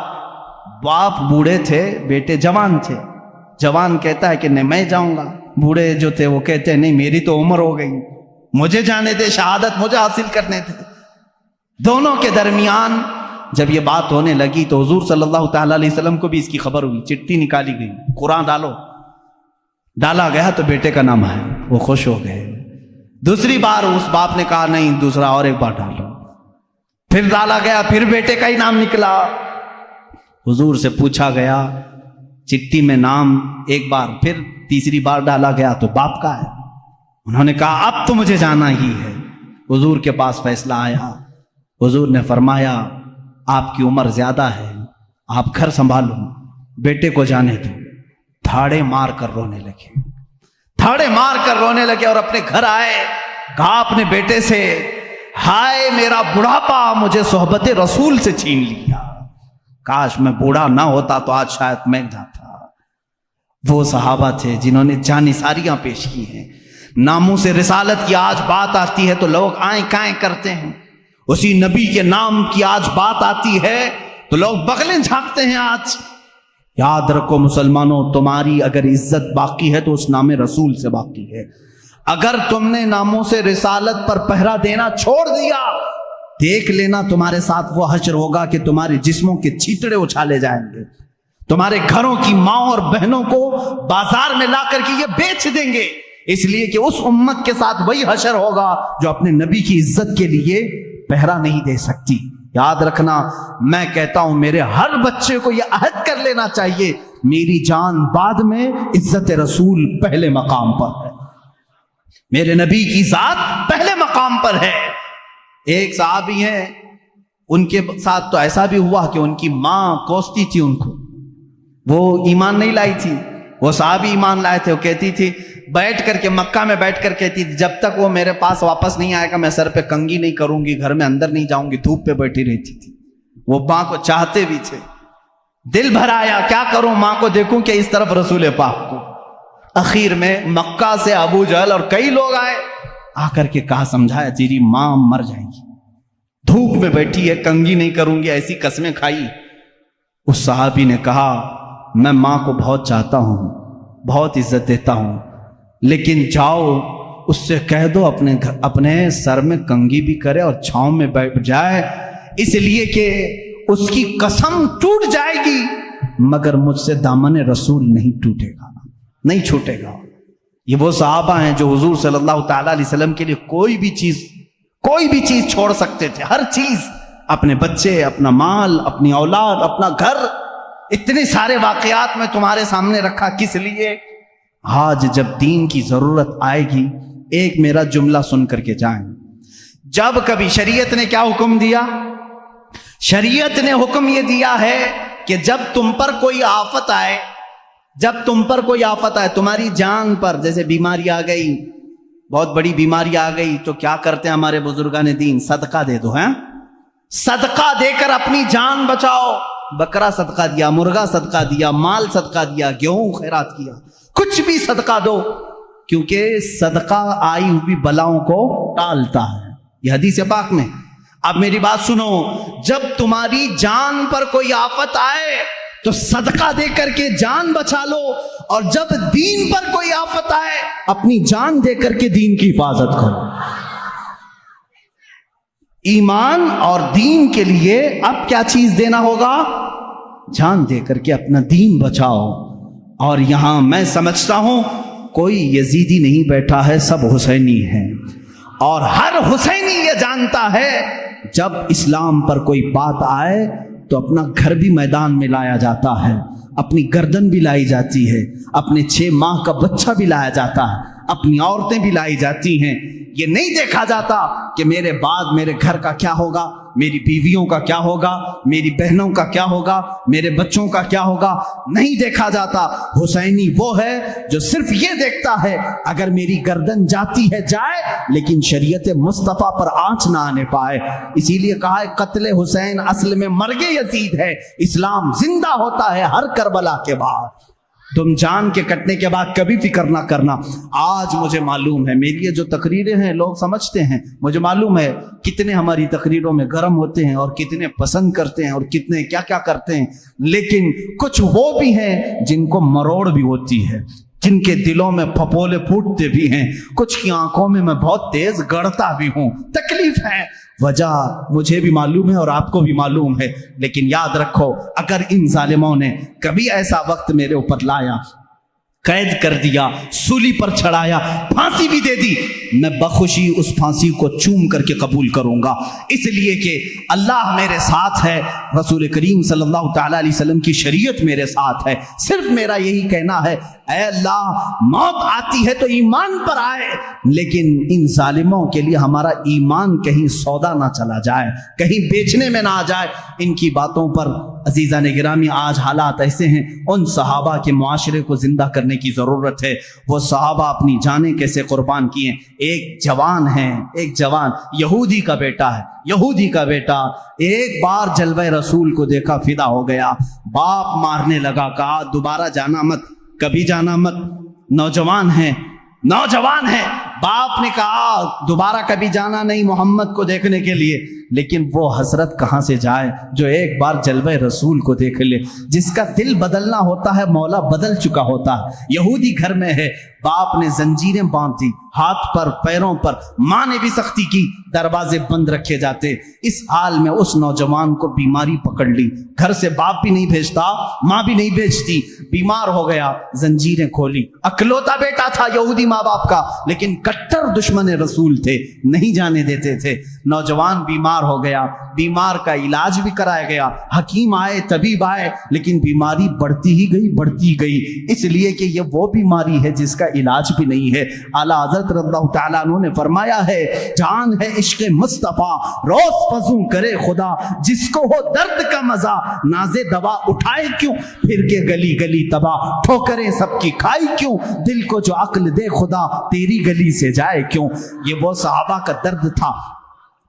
باپ بوڑھے تھے، بیٹے جوان تھے۔ جوان کہتا ہے کہ نہیں میں جاؤں گا، بوڑھے جو تھے وہ کہتے ہیں نہیں میری تو عمر ہو گئی، مجھے جانے دے، شہادت مجھے حاصل کرنے تھے۔ دونوں کے درمیان جب یہ بات ہونے لگی تو حضور صلی اللہ تعالی علیہ وسلم کو بھی اس کی خبر ہوئی، چٹھی نکالی گئی، قرآن ڈالا گیا تو بیٹے کا نام ہے، وہ خوش ہو گئے۔ دوسری بار اس باپ نے کہا نہیں دوسرا اور ایک بار ڈالو، پھر ڈالا گیا، پھر بیٹے کا ہی نام نکلا۔ حضور سے پوچھا گیا چٹھی میں نام ایک بار، پھر تیسری بار ڈالا گیا تو باپ کا ہے۔ انہوں نے کہا اب تو مجھے جانا ہی ہے۔ حضور کے پاس فیصلہ آیا، حضور نے فرمایا آپ کی عمر زیادہ ہے، آپ گھر سنبھالو، بیٹے کو جانے دو۔ تھاڑے مار کر رونے لگے، تھاڑے مار کر رونے لگے اور اپنے گھر آئے۔ کہا اپنے بیٹے سے ہائے میرا بڑھاپا مجھے صحبت رسول سے چھین لیا، کاش میں بوڑھا نہ ہوتا تو آج شاید میں جاتا۔ وہ صحابہ تھے جنہوں نے جانثاریاں پیش کی ہیں۔ ناموس رسالت کی آج بات آتی ہے تو لوگ آئیں کائیں کرتے ہیں، اسی نبی کے نام کی آج بات آتی ہے تو لوگ بغلیں جھانکتے ہیں۔ آج یاد رکھو مسلمانوں، تمہاری اگر عزت باقی ہے تو اس نام رسول سے باقی ہے۔ اگر تم نے ناموس رسالت پر پہرا دینا چھوڑ دیا، دیکھ لینا تمہارے ساتھ وہ حشر ہوگا کہ تمہارے جسموں کے چھیٹڑے اچھالے جائیں گے، تمہارے گھروں کی ماں اور بہنوں کو بازار میں لا کر کے یہ بیچ دیں گے، اس لیے کہ اس امت کے ساتھ وہی حشر ہوگا جو اپنے نبی کی عزت کے لیے پہرا نہیں دے سکتی۔ یاد رکھنا، میں کہتا ہوں میرے ہر بچے کو یہ عہد کر لینا چاہیے میری جان بعد میں، عزت رسول پہلے مقام پر ہے، میرے نبی کی ذات پہلے مقام پر ہے۔ ایک صحابی ہیں، ان کے ساتھ تو ایسا بھی ہوا کہ ان کی ماں کوستی تھی ان کو، وہ ایمان نہیں لائی تھی، وہ صحابی ایمان لائے تھے۔ وہ کہتی تھی بیٹھ کر کے مکہ میں بیٹھ کر کہتی تھی جب تک وہ میرے پاس واپس نہیں آئے گا میں سر پہ کنگھی نہیں کروں گی، گھر میں اندر نہیں جاؤں گی، دھوپ پہ بیٹھی رہتی تھی۔ وہ ماں کو چاہتے بھی تھے، دل بھر آیا کیا کروں ماں کو دیکھوں کہ اس طرف رسول پاک کو۔ اخیر میں مکہ سے ابو جہل اور کئی لوگ آئے، آ کر کے کہا سمجھایا تیری ماں مر جائے گی، دھوپ میں بیٹھی ہے، کنگھی نہیں کروں گی، ایسی قسمیں کھائی۔ اس صحابی نے کہا میں ماں کو بہت چاہتا ہوں، بہت عزت دیتا ہوں، لیکن جاؤ اس سے کہہ دو اپنے سر میں کنگھی بھی کرے اور چھاؤں میں بیٹھ جائے، اس لیے کہ اس کی قسم ٹوٹ جائے گی مگر مجھ سے دامن رسول نہیں ٹوٹے گا، نہیں چھوٹے گا۔ یہ وہ صحابہ ہیں جو حضور صلی اللہ تعالی علیہ وسلم کے لیے کوئی بھی چیز چھوڑ سکتے تھے، ہر چیز، اپنے بچے، اپنا مال، اپنی اولاد، اپنا گھر، اتنے سارے واقعات میں تمہارے سامنے رکھا کس لیے؟ آج جب دین کی ضرورت آئے گی ایک میرا جملہ سن کر کے جائیں۔ جب کبھی شریعت نے کیا حکم دیا؟ شریعت نے حکم یہ دیا ہے کہ جب تم پر کوئی آفت آئے، تمہاری جان پر، جیسے بیماری آ گئی، بہت بڑی بیماری آ گئی تو کیا کرتے ہیں ہمارے بزرگان دین؟ صدقہ دے دو، ہیں؟ صدقہ دے کر اپنی جان بچاؤ۔ بکرا صدقہ دیا، مرغا صدقہ دیا، مال صدقہ دیا، گیہوں خیرات کیا، کچھ بھی صدقہ دو، کیونکہ صدقہ آئی ہوئی بلاؤں کو ٹالتا ہے، یہ حدیث پاک میں۔ اب میری بات سنو، جب تمہاری جان پر کوئی آفت آئے تو صدقہ دے کر کے جان بچا لو، اور جب دین پر کوئی آفت آئے اپنی جان دے کر کے دین کی حفاظت کرو۔ ایمان اور دین کے لیے اب کیا چیز دینا ہوگا؟ جان دے کر کے اپنا دین بچاؤ۔ اور یہاں میں سمجھتا ہوں کوئی یزیدی نہیں بیٹھا ہے، سب حسینی ہیں، اور ہر حسینی یہ جانتا ہے جب اسلام پر کوئی بات آئے تو اپنا گھر بھی میدان میں لایا جاتا ہے، اپنی گردن بھی لائی جاتی ہے، اپنے 6 ماہ کا بچہ بھی لایا جاتا ہے، اپنی عورتیں بھی لائی جاتی ہیں، یہ نہیں دیکھا جاتا کہ میرے بعد میرے گھر کا کیا ہوگا، میری بیویوں کا کیا ہوگا، میری بہنوں کا کیا ہوگا، میرے بچوں کا کیا ہوگا، نہیں دیکھا جاتا۔ حسینی وہ ہے جو صرف یہ دیکھتا ہے اگر میری گردن جاتی ہے جائے، لیکن شریعت مصطفیٰ پر آنچ نہ آنے پائے۔ اسی لیے کہا ہے قتل حسین اصل میں مرگ یزید ہے، اسلام زندہ ہوتا ہے ہر کربلا کے بعد۔ تم جان کے کٹنے کے بعد کبھی فکر نہ کرنا۔ آج مجھے معلوم ہے میری یہ جو تقریریں ہیں لوگ سمجھتے ہیں، مجھے معلوم ہے کتنے ہماری تقریروں میں گرم ہوتے ہیں اور کتنے پسند کرتے ہیں اور کتنے کیا کیا کرتے ہیں، لیکن کچھ وہ بھی ہیں جن کو مروڑ بھی ہوتی ہے، جن کے دلوں میں پھپولے پھوٹتے بھی ہیں، کچھ کی آنکھوں میں بہت تیز گڑتا بھی ہوں، تکلیف ہے، وجہ مجھے بھی معلوم ہے اور آپ کو بھی معلوم ہے، لیکن یاد رکھو اگر ان ظالموں نے کبھی ایسا وقت میرے اوپر لایا، قید کر دیا، سولی پر چڑھایا، پھانسی بھی دے دی، میں بخوشی اس پھانسی کو چوم کر کے قبول کروں گا، اس لیے کہ اللہ میرے ساتھ ہے، رسول کریم صلی اللہ تعالی علیہ وسلم کی شریعت میرے ساتھ ہے۔ صرف میرا یہی کہنا ہے اے اللہ موت آتی ہے تو ایمان پر آئے، لیکن ان ظالموں کے لیے ہمارا ایمان کہیں سودا نہ چلا جائے، کہیں بیچنے میں نہ آ جائے۔ ان کی باتوں پر عزیزان گرامی آج حالات ایسے ہیں، ان صحابہ کے معاشرے کو زندہ کرنے کی ضرورت ہے۔ وہ صحابہ اپنی جانیں کیسے قربان کیے۔ ایک جوان ہے، ایک جوان یہودی کا بیٹا ہے، یہودی کا بیٹا ایک بار جلوہ رسول کو دیکھا فدا ہو گیا، باپ مارنے لگا، کہا دوبارہ جانا مت، کبھی جانا مت۔ نوجوان ہے، نوجوان ہے، باپ نے کہا دوبارہ کبھی جانا نہیں محمد کو دیکھنے کے لیے، لیکن وہ حسرت کہاں سے جائے جو ایک بار جلوہ رسول کو دیکھ لے۔ جس کا دل بدلنا ہوتا ہے مولا بدل چکا ہوتا ہے۔ یہودی گھر میں ہے، باپ نے زنجیریں باندھ دی ہاتھ پر پیروں پر، ماں نے بھی سختی کی، دروازے بند رکھے جاتے۔ اس حال میں اس نوجوان کو بیماری پکڑ لی، گھر سے باپ بھی نہیں بھیجتا، ماں بھی نہیں بھیجتی، بیمار ہو گیا، زنجیریں کھولی۔ اکلوتا بیٹا تھا یہودی ماں باپ کا، لیکن کٹر دشمن رسول تھے، نہیں جانے دیتے تھے۔ نوجوان بیمار ہو گیا، بیمار کا علاج بھی کرایا گیا، حکیم آئے، طبیب آئے، لیکن بیماری بڑھتی ہی گئی، بڑھتی گئی، اس لیے کہ یہ وہ بیماری ہے جس کا علاج بھی نہیں ہے۔ اعلیٰ حضرت رضی اللہ تعالیٰ عنہ نے فرمایا ہے جان ہے عشق مصطفیٰ روز فزوں کرے خدا، جس کو ہو درد کا مزہ نازے دوا اٹھائے کیوں، پھر کے گلی گلی تباہ ٹھوکریں سب کی کھائی کیوں، دل کو جو عقل دے خدا تیری گلی سے جائے کیوں۔ یہ وہ صحابہ کا درد تھا۔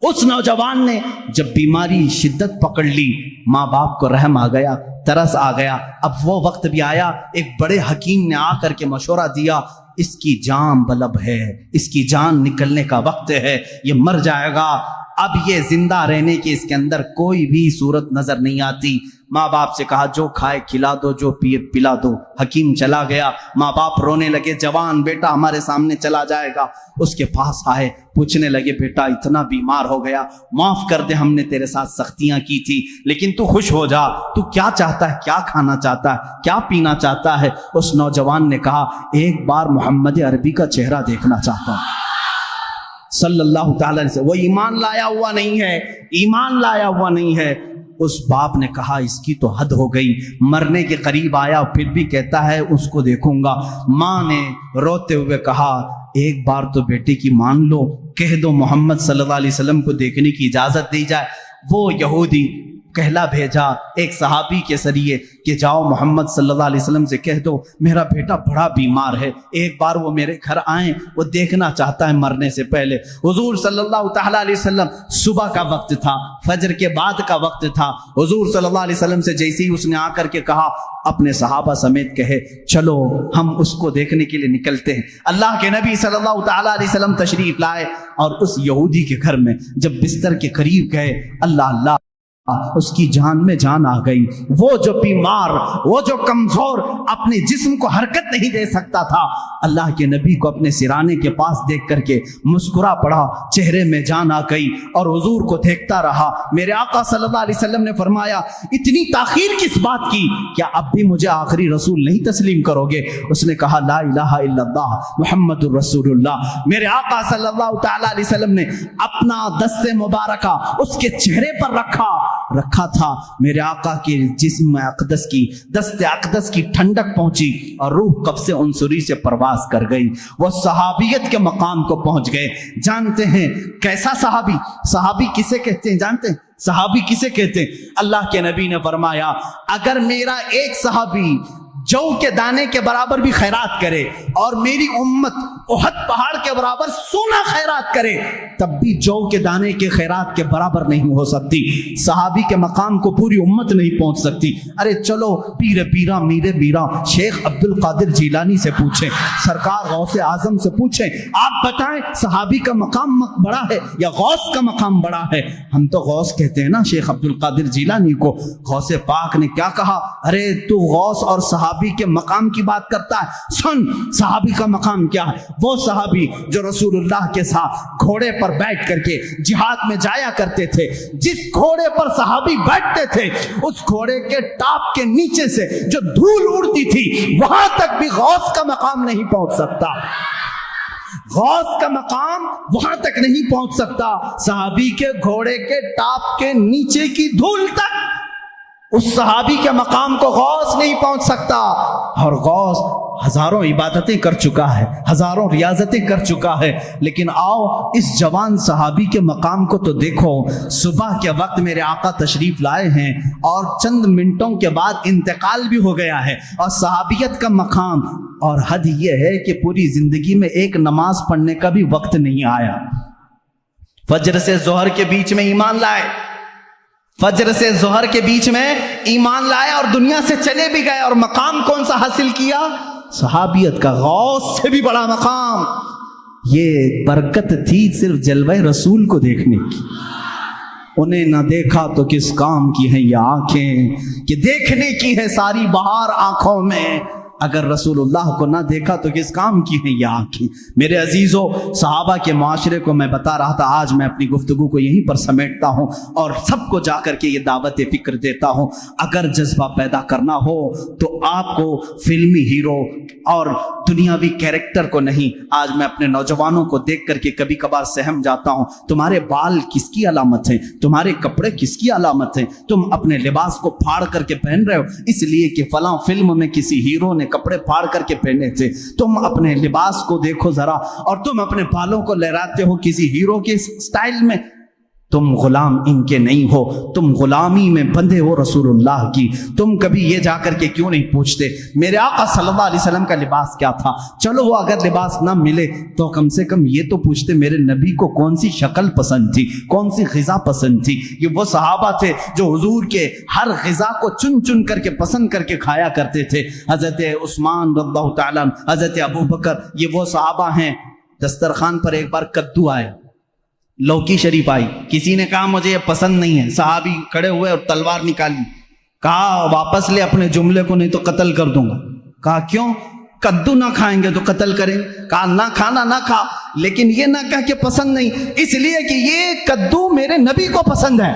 اس نوجوان نے جب بیماری شدت پکڑ لی، ماں باپ کو رحم آ گیا، ترس آ گیا۔ اب وہ وقت بھی آیا، ایک بڑے حکیم نے آ کر کے مشورہ دیا، اس کی جان بلب ہے، اس کی جان نکلنے کا وقت ہے، یہ مر جائے گا، اب یہ زندہ رہنے کی اس کے اندر کوئی بھی صورت نظر نہیں آتی۔ ماں باپ سے کہا جو کھائے کھلا دو، جو پیے پلا دو۔ حکیم چلا گیا، ماں باپ رونے لگے، جوان بیٹا ہمارے سامنے چلا جائے گا۔ اس کے پاس آئے، پوچھنے لگے بیٹا اتنا بیمار ہو گیا، معاف کر دے، ہم نے تیرے ساتھ سختیاں کی تھی، لیکن تو خوش ہو جا، تو کیا چاہتا ہے، کیا کھانا چاہتا ہے، کیا پینا چاہتا ہے؟ اس نوجوان نے کہا ایک بار محمد عربی کا چہرہ دیکھنا چاہتا ہوں صلی اللہ تعالی علیہ وسلم۔ وہ ایمان لایا ہوا نہیں ہے، ایمان لایا ہوا نہیں ہے۔ اس باپ نے کہا اس کی تو حد ہو گئی، مرنے کے قریب آیا پھر بھی کہتا ہے اس کو دیکھوں گا۔ ماں نے روتے ہوئے کہا ایک بار تو بیٹے کی مان لو، کہہ دو محمد صلی اللہ علیہ وسلم کو دیکھنے کی اجازت دی جائے۔ وہ یہودی کہلا بھیجا ایک صحابی کے ذریعے کہ جاؤ محمد صلی اللہ علیہ وسلم سے کہہ دو میرا بیٹا بڑا بیمار ہے، ایک بار وہ میرے گھر آئیں، وہ دیکھنا چاہتا ہے مرنے سے پہلے۔ حضور صلی اللہ تعالیٰ علیہ وسلم، صبح کا وقت تھا، فجر کے بعد کا وقت تھا۔ حضور صلی اللہ علیہ وسلم سے جیسے ہی اس نے آ کر کے کہا اپنے صحابہ سمیت کہے چلو ہم اس کو دیکھنے کے لیے نکلتے ہیں۔ اللہ کے نبی صلی اللہ تعالیٰ علیہ وسلم تشریف لائے اور اس یہودی کے گھر میں جب بستر کے قریب گئے، اللہ اس کی جان میں جان آ گئی۔ وہ جو بیمار، وہ جو کمزور، اپنے جسم کو حرکت نہیں دے سکتا تھا، اللہ کے نبی کو اپنے سرانے کے پاس دیکھ کر کے مسکرا پڑا، چہرے میں جان آ گئی اور حضور کو دیکھتا رہا۔ میرے آقا صلی اللہ علیہ وسلم نے فرمایا اتنی تاخیر کس بات کی، کیا اب بھی مجھے آخری رسول نہیں تسلیم کرو گے؟ اس نے کہا لا الہ الا اللہ محمد الرسول اللہ۔ میرے آقا صلی اللہ تعالی علیہ وسلم نے اپنا دست مبارکہ اس کے چہرے پر رکھا، رکھا تھا، میرے آقا کے جسم اقدس کی، دست اقدس کی ٹھنڈک پہنچی اور روح قبض عنصری سے پرواز کر گئی، وہ صحابیت کے مقام کو پہنچ گئے۔ جانتے ہیں کیسا صحابی؟ صحابی کسے کہتے ہیں جانتے ہیں؟ صحابی کسے کہتے ہیں؟ اللہ کے نبی نے فرمایا اگر میرا ایک صحابی جو کے دانے کے برابر بھی خیرات کرے اور میری امت احد پہاڑ کے برابر سونا خیرات کرے تب بھی جو کے دانے کے خیرات کے برابر نہیں ہو سکتی۔ صحابی کے مقام کو پوری امت نہیں پہنچ سکتی۔ ارے چلو پیر پیرا میر میرا شیخ عبد القادر جیلانی سے پوچھیں، سرکار غوث اعظم سے پوچھیں، آپ بتائیں صحابی کا مقام بڑا ہے یا غوث کا مقام بڑا ہے؟ ہم تو غوث کہتے ہیں نا شیخ عبد القادر جیلانی کو۔ غوث پاک نے کیا کہا؟ ارے تو غوث اور صحابی کے مقام کی بات کرتا ہے، سن صحابی کا مقام کیا ہے۔ وہ صحابی جو رسول اللہ کے ساتھ گھوڑے پر بیٹھ کر کے جہاد میں جایا کرتے تھے، جس گھوڑے پر صحابی بیٹھتے تھے اس گھوڑے کے ٹاپ کے نیچے سے جو دھول اڑتی تھی وہاں تک بھی غوث کا مقام نہیں پہنچ سکتا۔ غوث کا مقام وہاں تک نہیں پہنچ سکتا، صحابی کے گھوڑے کے ٹاپ کے نیچے کی دھول تک اس صحابی کے مقام کو غوث نہیں پہنچ سکتا۔ اور غوث ہزاروں عبادتیں کر چکا ہے، ہزاروں ریاضتیں کر چکا ہے، لیکن آؤ اس جوان صحابی کے مقام کو تو دیکھو۔ صبح کے وقت میرے آقا تشریف لائے ہیں اور چند منٹوں کے بعد انتقال بھی ہو گیا ہے، اور صحابیت کا مقام اور حد یہ ہے کہ پوری زندگی میں ایک نماز پڑھنے کا بھی وقت نہیں آیا۔ فجر سے ظہر کے بیچ میں ایمان لائے، فجر سے ظہر کے بیچ میں ایمان لائے اور دنیا سے چلے بھی گئے، اور مقام کون سا حاصل کیا؟ صحابیت کا، غوث سے بھی بڑا مقام۔ یہ برکت تھی صرف جلوہ رسول کو دیکھنے کی۔ انہیں نہ دیکھا تو کس کام کی ہیں یہ آنکھیں کہ دیکھنے کی ہے ساری بہار آنکھوں میں، اگر رسول اللہ کو نہ دیکھا تو کس کام کی ہیں یہ آنکھیں۔ میرے عزیزو، صحابہ کے معاشرے کو میں بتا رہا تھا، آج میں اپنی گفتگو کو یہیں پر سمیٹتا ہوں اور سب کو جا کر کے یہ دعوت فکر دیتا ہوں۔ اگر جذبہ پیدا کرنا ہو تو آپ کو فلمی ہیرو اور دنیاوی کیریکٹر کو نہیں، آج میں اپنے نوجوانوں کو دیکھ کر کے کبھی کبھار سہم جاتا ہوں، تمہارے بال کس کی علامت ہیں؟ تمہارے کپڑے کس کی علامت ہیں؟ تم اپنے لباس کو پھاڑ کر کے پہن رہے ہو اس لیے کہ فلاں فلم میں کسی ہیرو نے کپڑے پھاڑ کر کے پہنے تھے۔ تم اپنے لباس کو دیکھو ذرا، اور تم اپنے بالوں کو لہراتے ہو کسی ہیرو کے سٹائل میں۔ تم غلام ان کے نہیں ہو، تم غلامی میں بندھے ہو رسول اللہ کی۔ تم کبھی یہ جا کر کے کیوں نہیں پوچھتے میرے آقا صلی اللہ علیہ وسلم کا لباس کیا تھا؟ چلو وہ اگر لباس نہ ملے تو کم سے کم یہ تو پوچھتے میرے نبی کو کون سی شکل پسند تھی، کون سی غذا پسند تھی۔ یہ وہ صحابہ تھے جو حضور کے ہر غذا کو چن چن کر کے پسند کر کے کھایا کرتے تھے۔ حضرت عثمان رضی اللہ تعالیٰ، حضرت ابو بکر، یہ وہ صحابہ ہیں۔ دسترخوان پر ایک بار کدو آیا، لوکی شریف آئی، کسی نے کہا مجھے یہ پسند نہیں ہے، صحابی کھڑے ہوئے اور تلوار نکالی، کہا واپس لے اپنے جملے کو نہیں تو قتل کر دوں گا۔ کہا کیوں؟ کدو نہ کھائیں گے تو قتل کریں گے۔ کہا نہ کھانا نہ کھا، لیکن یہ نہ کہہ کہ پسند نہیں، اس لیے کہ یہ کدو میرے نبی کو پسند ہے،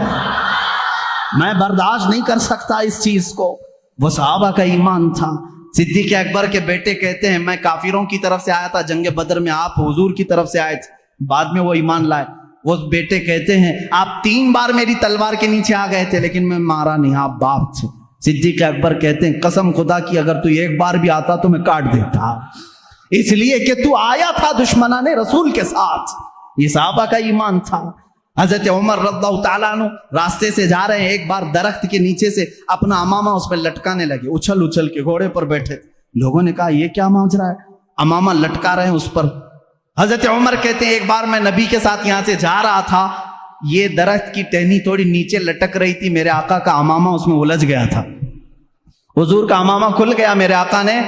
میں برداشت نہیں کر سکتا اس چیز کو۔ وہ صحابہ کا ایمان تھا۔ صدیق اکبر کے بیٹے کہتے ہیں میں کافروں کی طرف سے آیا تھا جنگ بدر میں، آپ حضور کی طرف سے آئے تھے، بعد میں وہ ایمان لائے۔ وہ بیٹے کہتے ہیں آپ 3 بار میری تلوار کے نیچے آ گئے تھے لیکن میں مارا نہیں، آپ باپ تھے۔ صدیق اکبر کہتے ہیں قسم خدا کی اگر تو ایک بار بھی آتا تو میں کاٹ دیتا، اس لیے کہ تو آیا تھا دشمنان رسول کے ساتھ۔ یہ صحابہ کا ایمان تھا۔ حضرت عمر رضی اللہ تعالیٰ عنہ راستے سے جا رہے ہیں، ایک بار درخت کے نیچے سے اپنا امامہ اس پہ لٹکانے لگے، اچھل اچھل کے گھوڑے پر بیٹھے تھے۔ لوگوں نے کہا یہ کیا ماجرا ہے، امامہ لٹکا رہے ہیں اس پر۔ حضرت عمر کہتے ہیں ایک بار میں نبی کے ساتھ یہاں سے جا رہا تھا، یہ درخت کی ٹہنی تھوڑی نیچے لٹک رہی تھی، میرے آقا کا امامہ اس میں الجھ گیا تھا، حضور کا امامہ کھل گیا، میرے آقا نے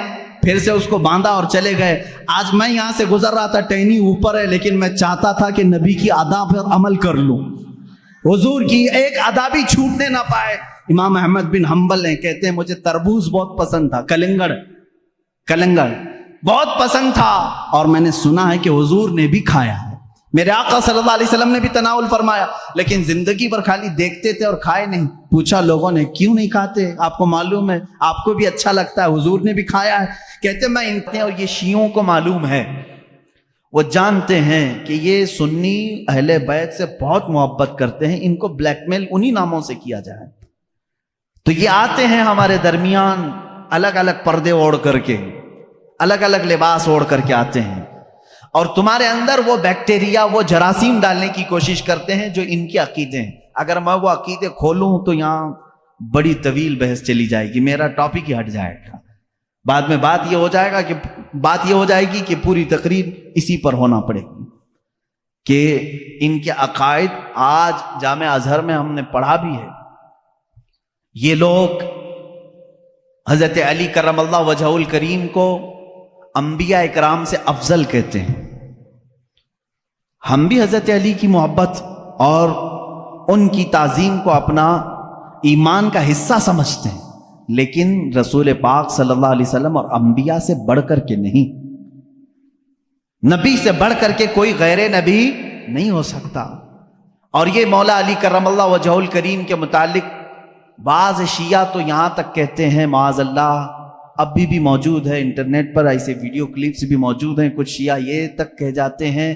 پھر سے اس کو باندھا اور چلے گئے۔ آج میں یہاں سے گزر رہا تھا، ٹہنی اوپر ہے، لیکن میں چاہتا تھا کہ نبی کی آداب پر عمل کر لوں، حضور کی ایک آداب بھی چھوٹنے نہ پائے۔ امام احمد بن حنبل نے کہتے ہیں مجھے تربوز بہت پسند تھا، کلنگڑ بہت پسند تھا، اور میں نے سنا ہے کہ حضور نے بھی کھایا ہے، میرے آقا صلی اللہ علیہ وسلم نے بھی تناول فرمایا، لیکن زندگی بھر خالی دیکھتے تھے اور کھائے نہیں۔ پوچھا لوگوں نے کیوں نہیں کھاتے، آپ کو معلوم ہے، آپ کو بھی اچھا لگتا ہے، حضور نے بھی کھایا ہے۔ کہتے میں اور یہ شیعوں کو معلوم ہے، وہ جانتے ہیں کہ یہ سنی اہل بیت سے بہت محبت کرتے ہیں، ان کو بلیک میل انہی ناموں سے کیا جائے، تو یہ آتے ہیں ہمارے درمیان الگ الگ پردے اوڑھ کر کے، الگ الگ لباس اوڑھ کر کے آتے ہیں، اور تمہارے اندر وہ بیکٹیریا، وہ جراثیم ڈالنے کی کوشش کرتے ہیں جو ان کے عقیدے ہیں۔ اگر میں وہ عقیدے کھولوں تو یہاں بڑی طویل بحث چلی جائے گی، میرا ٹاپک ہی ہٹ جائے گا، بعد میں بات یہ ہو جائے گی کہ پوری تقریر اسی پر ہونا پڑے گی کہ ان کے عقائد آج جامع ازہر میں ہم نے پڑھا بھی ہے۔ یہ لوگ حضرت علی کرم اللہ وجہہ الکریم کو انبیاء اکرام سے افضل کہتے ہیں۔ ہم بھی حضرت علی کی محبت اور ان کی تعظیم کو اپنا ایمان کا حصہ سمجھتے ہیں، لیکن رسول پاک صلی اللہ علیہ وسلم اور انبیاء سے بڑھ کر کے نہیں، نبی سے بڑھ کر کے کوئی غیر نبی نہیں ہو سکتا۔ اور یہ مولا علی کرم اللہ وجہہ الکریم کے متعلق بعض شیعہ تو یہاں تک کہتے ہیں، معاذ اللہ اب بھی موجود ہے انٹرنیٹ پر ایسے ویڈیو کلپس بھی موجود ہیں، کچھ شیعہ یہ تک کہہ جاتے ہیں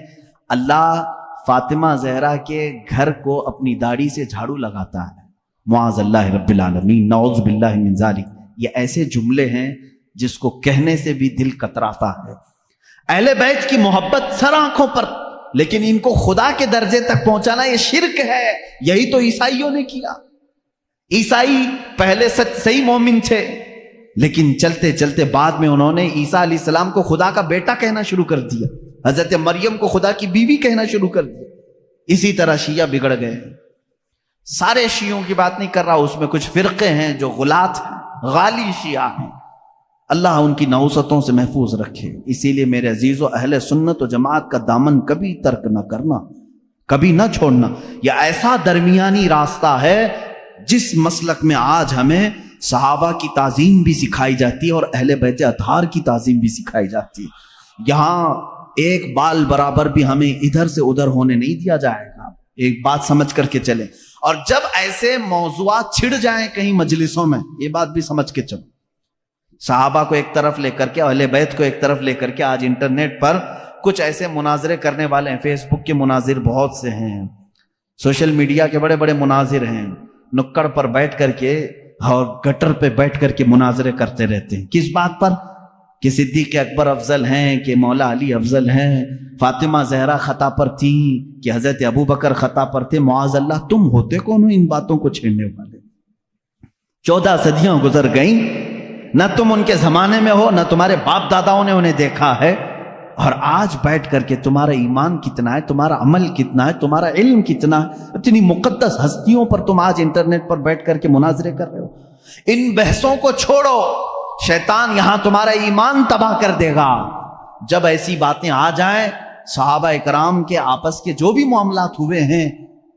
اللہ فاطمہ زہرا کے گھر کو اپنی داڑھی سے جھاڑو لگاتا ہے، معاذ اللہ رب العالمین، نعوذ باللہ من ذالک۔ یہ ایسے جملے ہیں جس کو کہنے سے بھی دل کتراتا ہے۔ اہل بیت کی محبت سر آنکھوں پر، لیکن ان کو خدا کے درجے تک پہنچانا یہ شرک ہے۔ یہی تو عیسائیوں نے کیا۔ عیسائی پہلے صحیح مومن تھے، لیکن چلتے چلتے بعد میں انہوں نے عیسیٰ علیہ السلام کو خدا کا بیٹا کہنا شروع کر دیا، حضرت مریم کو خدا کی بیوی کہنا شروع کر دیا۔ اسی طرح شیعہ بگڑ گئے۔ سارے شیعوں کی بات نہیں کر رہا، اس میں کچھ فرقے ہیں جو غلات ہیں، غالی شیعہ ہیں، اللہ ان کی نحوستوں سے محفوظ رکھے۔ اسی لیے میرے عزیزو، اہل سنت و جماعت کا دامن کبھی ترک نہ کرنا، کبھی نہ چھوڑنا۔ یہ ایسا درمیانی راستہ ہے جس مسلک میں آج ہمیں صحابہ کی تعظیم بھی سکھائی جاتی ہے اور اہل بیت اطہار کی تعظیم بھی سکھائی جاتی ہے۔ یہاں ایک بال برابر بھی ہمیں ادھر سے ادھر ہونے نہیں دیا جائے گا، ایک بات سمجھ کر کے چلیں۔ اور جب ایسے موضوعات چھڑ جائیں کہیں مجلسوں میں، یہ بات بھی سمجھ کے چلو، صحابہ کو ایک طرف لے کر کے، اہل بیت کو ایک طرف لے کر کے، آج انٹرنیٹ پر کچھ ایسے مناظرے کرنے والے ہیں، فیس بک کے مناظر بہت سے ہیں، سوشل میڈیا کے بڑے بڑے مناظر ہیں، نکڑ پر بیٹھ کر کے اور گٹر پہ بیٹھ کر کے مناظرے کرتے رہتے ہیں۔ کس بات پر؟ کہ صدیق اکبر افضل ہیں، کہ مولا علی افضل ہیں، فاطمہ زہرا خطا پر تھی، کہ حضرت ابو بکر خطا پر تھے۔ معاذ اللہ، تم ہوتے کون ہو ان باتوں کو چھیڑنے والے؟ 14 صدیاں گزر گئیں، نہ تم ان کے زمانے میں ہو، نہ تمہارے باپ داداؤں نے انہیں دیکھا ہے، اور آج بیٹھ کر کے تمہارا ایمان کتنا ہے، تمہارا عمل کتنا ہے، تمہارا علم کتنا ہے، اتنی مقدس ہستیوں پر تم آج انٹرنیٹ پر بیٹھ کر کے مناظرے کر رہے ہو۔ ان بحثوں کو چھوڑو، شیطان یہاں تمہارا ایمان تباہ کر دے گا۔ جب ایسی باتیں آ جائیں، صحابہ اکرام کے آپس کے جو بھی معاملات ہوئے ہیں،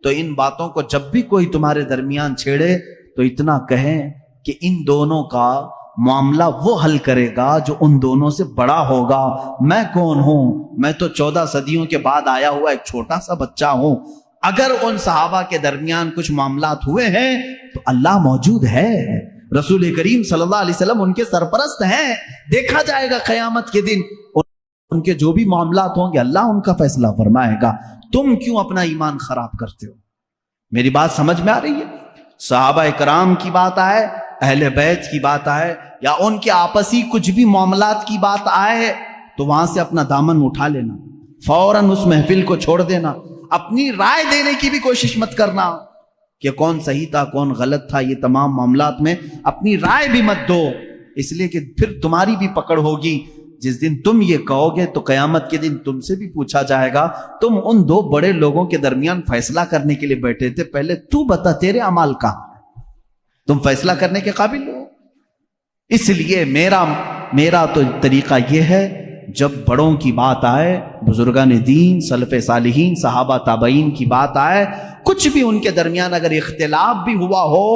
تو ان باتوں کو جب بھی کوئی تمہارے درمیان چھیڑے تو اتنا کہیں کہ ان دونوں کا معاملہ وہ حل کرے گا جو ان دونوں سے بڑا ہوگا۔ میں کون ہوں؟ میں تو 14 صدیوں کے بعد آیا ہوا ایک چھوٹا سا بچہ ہوں۔ اگر ان صحابہ کے درمیان کچھ معاملات ہوئے ہیں تو اللہ موجود ہے، رسول کریم صلی اللہ علیہ وسلم ان کے سرپرست ہیں، دیکھا جائے گا قیامت کے دن ان کے جو بھی معاملات ہوں گے اللہ ان کا فیصلہ فرمائے گا۔ تم کیوں اپنا ایمان خراب کرتے ہو؟ میری بات سمجھ میں آ رہی ہے؟ صحابہ کرام کی بات آئے، اہل بیت کی بات آئے، یا ان کے آپسی کچھ بھی معاملات کی بات آئے، تو وہاں سے اپنا دامن اٹھا لینا، فوراً اس محفل کو چھوڑ دینا، اپنی رائے دینے کی بھی کوشش مت کرنا کہ کون صحیح تھا کون غلط تھا۔ یہ تمام معاملات میں اپنی رائے بھی مت دو، اس لیے کہ پھر تمہاری بھی پکڑ ہوگی۔ جس دن تم یہ کہو گے تو قیامت کے دن تم سے بھی پوچھا جائے گا، تم ان دو بڑے لوگوں کے درمیان فیصلہ کرنے کے لیے بیٹھے تھے، پہلے تو بتا تیرے اعمال کہاں ہے، تم فیصلہ کرنے کے قابل ہو؟ اس لیے میرا تو طریقہ یہ ہے، جب بڑوں کی بات آئے، بزرگان دین، سلف صالحین، صحابہ تابعین کی بات آئے، کچھ بھی ان کے درمیان اگر اختلاف بھی ہوا ہو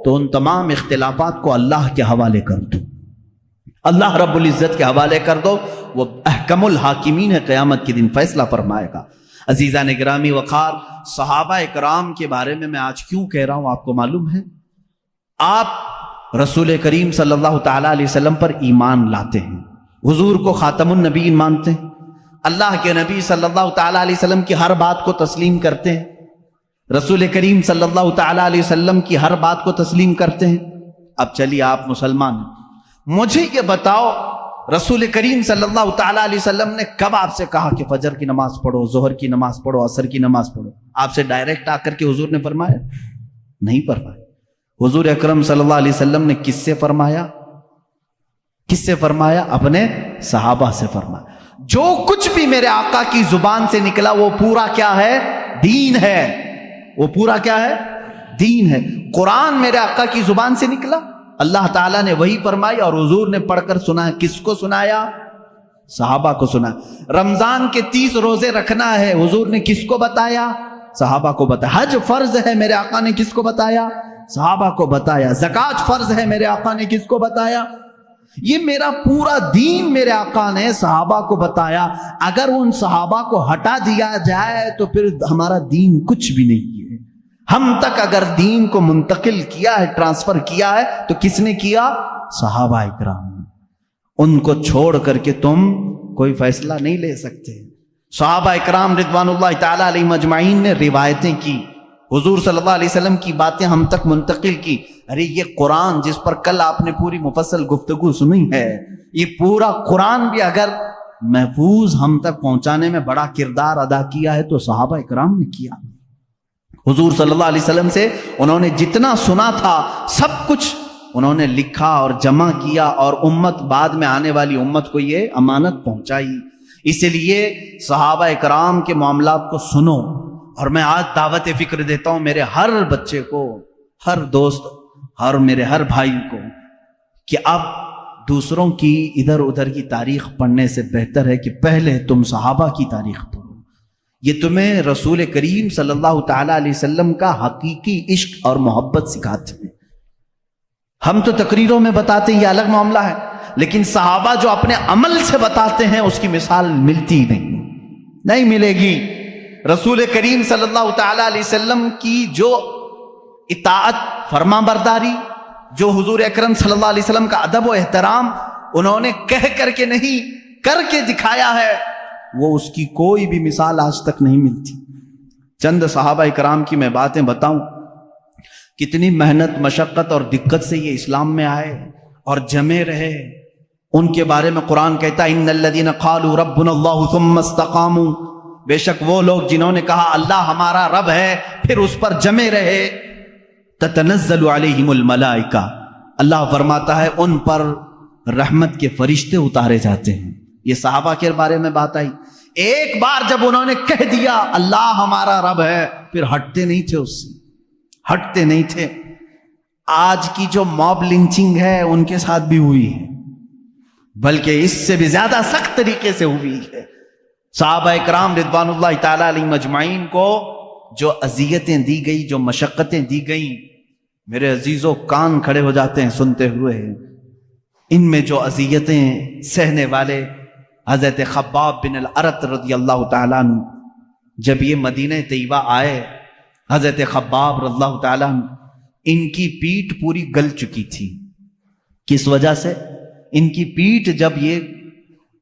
تو ان تمام اختلافات کو اللہ کے حوالے کر دو، اللہ رب العزت کے حوالے کر دو، وہ احکم الحاکمین ہے، قیامت کے دن فیصلہ فرمائے گا۔ عزیزان گرامی وقار، صحابہ اکرام کے بارے میں آج کیوں کہہ رہا ہوں آپ کو معلوم ہے؟ آپ رسول کریم صلی اللہ تعالی علیہ وسلم پر ایمان لاتے ہیں، حضور کو خاتم النبیین مانتے ہیں، اللہ کے نبی صلی اللہ تعالیٰ علیہ وسلم کی ہر بات کو تسلیم کرتے ہیں، رسول کریم صلی اللہ تعالیٰ علیہ وسلم کی ہر بات کو تسلیم کرتے ہیں۔ اب چلیے آپ مسلمان ہیں، مجھے یہ بتاؤ رسول کریم صلی اللہ تعالیٰ علیہ وسلم نے کب آپ سے کہا کہ فجر کی نماز پڑھو، ظہر کی نماز پڑھو، عصر کی نماز پڑھو؟ آپ سے ڈائریکٹ آ کر کے حضور نے فرمایا؟ نہیں فرمایا۔ حضور اکرم صلی اللہ علیہ وسلم نے کس سے فرمایا؟ کس سے فرمایا؟ اپنے صحابہ سے فرمایا۔ جو کچھ بھی میرے آقا کی زبان سے نکلا وہ پورا کیا ہے؟ دین ہے۔ وہ پورا کیا ہے؟ دین ہے۔ قرآن میرے آقا کی زبان سے نکلا، اللہ تعالیٰ نے وہی فرمائی اور حضور نے پڑھ کر سنایا۔ کس کو سنایا؟ صحابہ کو سنایا۔ رمضان کے 30 روزے رکھنا ہے، حضور نے کس کو بتایا؟ صحابہ کو بتایا۔ حج فرض ہے، میرے آقا نے کس کو بتایا؟ صحابہ کو بتایا۔ زکوٰۃ فرض ہے، میرے آقا نے کس کو بتایا؟ یہ میرا پورا دین میرے آقا نے صحابہ کو بتایا۔ اگر ان صحابہ کو ہٹا دیا جائے تو پھر ہمارا دین کچھ بھی نہیں ہے۔ ہم تک اگر دین کو منتقل کیا ہے، ٹرانسفر کیا ہے، تو کس نے کیا؟ صحابہ اکرام نے۔ ان کو چھوڑ کر کے تم کوئی فیصلہ نہیں لے سکتے۔ صحابہ اکرام رضوان اللہ تعالیٰ علیہم اجمعین نے روایتیں کی، حضور صلی اللہ علیہ وسلم کی باتیں ہم تک منتقل کی۔ ارے یہ قرآن جس پر کل آپ نے پوری مفصل گفتگو سنی ہے، یہ پورا قرآن بھی اگر محفوظ ہم تک پہنچانے میں بڑا کردار ادا کیا ہے تو صحابہ اکرام نے کیا۔ حضور صلی اللہ علیہ وسلم سے انہوں نے جتنا سنا تھا سب کچھ انہوں نے لکھا اور جمع کیا، اور امت بعد میں آنے والی امت کو یہ امانت پہنچائی۔ اسی لیے صحابہ اکرام کے معاملات کو سنو۔ اور میں آج دعوت فکر دیتا ہوں میرے ہر بچے کو، ہر دوست اور میرے ہر بھائی کو، کہ اب دوسروں کی ادھر ادھر کی تاریخ پڑھنے سے بہتر ہے کہ پہلے تم صحابہ کی تاریخ پڑھو۔ یہ تمہیں رسول کریم صلی اللہ تعالیٰ علیہ وسلم کا حقیقی عشق اور محبت سکھاتے ہیں۔ ہم تو تقریروں میں بتاتے ہیں، یہ الگ معاملہ ہے، لیکن صحابہ جو اپنے عمل سے بتاتے ہیں اس کی مثال ملتی نہیں ملے گی۔ رسول کریم صلی اللہ تعالیٰ علیہ وسلم کی جو اطاعت، فرما برداری، جو حضور اکرم صلی اللہ علیہ وسلم کا ادب و احترام انہوں نے کہہ کر کے نہیں کر کے دکھایا ہے، وہ اس کی کوئی بھی مثال آج تک نہیں ملتی۔ چند صحابہ اکرام کی میں باتیں بتاؤں، کتنی محنت، مشقت اور دقت سے یہ اسلام میں آئے اور جمے رہے۔ ان کے بارے میں قرآن کہتا ہے ان الذین قالوا ربنا اللہ ثم استقاموا، بے شک وہ لوگ جنہوں نے کہا اللہ ہمارا رب ہے پھر اس پر جمے رہے، تتنزل علیہم الملائکہ، اللہ فرماتا ہے ان پر رحمت کے فرشتے اتارے جاتے ہیں۔ یہ صحابہ کے بارے میں بات آئی۔ ایک بار جب انہوں نے کہہ دیا اللہ ہمارا رب ہے، پھر ہٹتے نہیں تھے، اس سے ہٹتے نہیں تھے۔ آج کی جو موب لنچنگ ہے ان کے ساتھ بھی ہوئی ہے، بلکہ اس سے بھی زیادہ سخت طریقے سے ہوئی ہے۔ صحابہ اکرام رضوان اللہ تعالیٰ علیہم اجمعین کو جو اذیتیں دی گئی، جو مشقتیں دی گئیں، میرے عزیزوں کان کھڑے ہو جاتے ہیں سنتے ہوئے۔ ان میں جو اذیتیں سہنے والے حضرت خباب بن الارت رضی اللہ تعالیٰ عنہ، جب یہ مدینہ طیبہ آئے، حضرت خباب رضی اللہ تعالیٰ عنہ، ان کی پیٹھ پوری گل چکی تھی۔ کس وجہ سے؟ ان کی پیٹھ جب یہ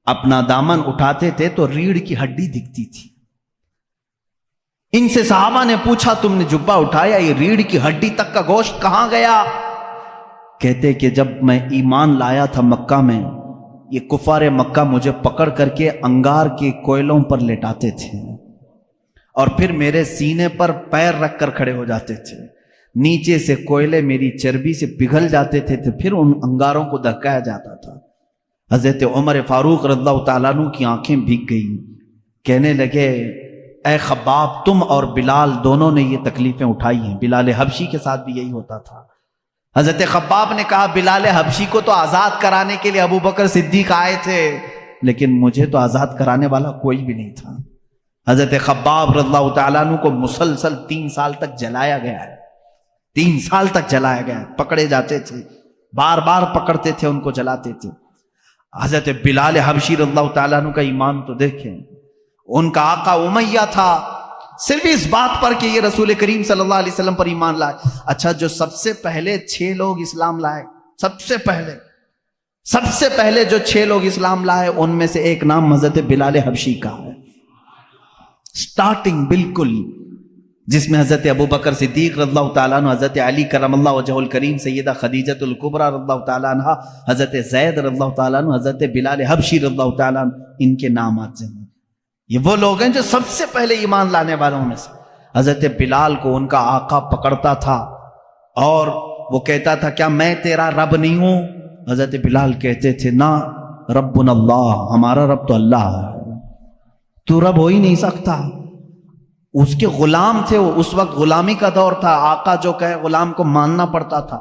اپنا دامن اٹھاتے تھے تو ریڑھ کی ہڈی دکھتی تھی۔ ان سے صحابہ نے پوچھا تم نے جبہ اٹھایا، یہ ریڑھ کی ہڈی تک کا گوشت کہاں گیا؟ کہتے کہ جب میں ایمان لایا تھا مکہ میں، یہ کفار مکہ مجھے پکڑ کر کے انگار کے کوئلوں پر لٹاتے تھے اور پھر میرے سینے پر پیر رکھ کر کھڑے ہو جاتے تھے، نیچے سے کوئلے میری چربی سے پگھل جاتے تھے تو پھر ان انگاروں کو دھکایا جاتا تھا۔ حضرت عمر فاروق رضی اللہ تعالیٰ عنہ کی آنکھیں بھیگ گئیں، کہنے لگے اے خباب تم اور بلال دونوں نے یہ تکلیفیں اٹھائی ہیں۔ بلال حبشی کے ساتھ بھی یہی ہوتا تھا۔ حضرت خباب نے کہا بلال حبشی کو تو آزاد کرانے کے لیے ابو بکر صدیق آئے تھے، لیکن مجھے تو آزاد کرانے والا کوئی بھی نہیں تھا۔ حضرت خباب رضی اللہ تعالیٰ عنہ کو مسلسل 3 سال تک جلایا گیا ہے، 3 سال تک جلایا گیا ہے، پکڑے جاتے تھے، بار بار پکڑتے تھے، ان کو جلاتے تھے۔ حضرت بلال حبشی رضی اللہ تعالیٰ عنہ کا ایمان تو دیکھیں، ان کا آقا امیہ تھا، صرف اس بات پر کہ یہ رسول کریم صلی اللہ علیہ وسلم پر ایمان لائے۔ اچھا جو سب سے پہلے 6 لوگ اسلام لائے، سب سے پہلے سب سے پہلے جو 6 لوگ اسلام لائے ان میں سے ایک نام حضرت بلال حبشی کا ہے، سٹارٹنگ بالکل، جس میں حضرت ابوبکر صدیق رضی اللہ تعالیٰ عنہ، حضرت علی کرم اللہ وجہہ الکریم، سیدہ خدیجۃ الکبریٰ رضی اللہ تعالیٰ عنہ، حضرت زید رضی اللہ تعالیٰ عنہ، حضرت بلال حبشی رضی اللہ تعالیٰ عنہ، ان کے نامات سے ہیں۔ یہ وہ لوگ ہیں جو سب سے پہلے ایمان لانے والوں میں سے۔ حضرت بلال کو ان کا آقا پکڑتا تھا اور وہ کہتا تھا کیا میں تیرا رب نہیں ہوں؟ حضرت بلال کہتے تھے نا، ربنا اللہ، ہمارا رب تو اللہ ہے، تو رب ہو ہی نہیں سکتا۔ اس کے غلام تھے وہ، اس وقت غلامی کا دور تھا، آقا جو کہے غلام کو ماننا پڑتا تھا۔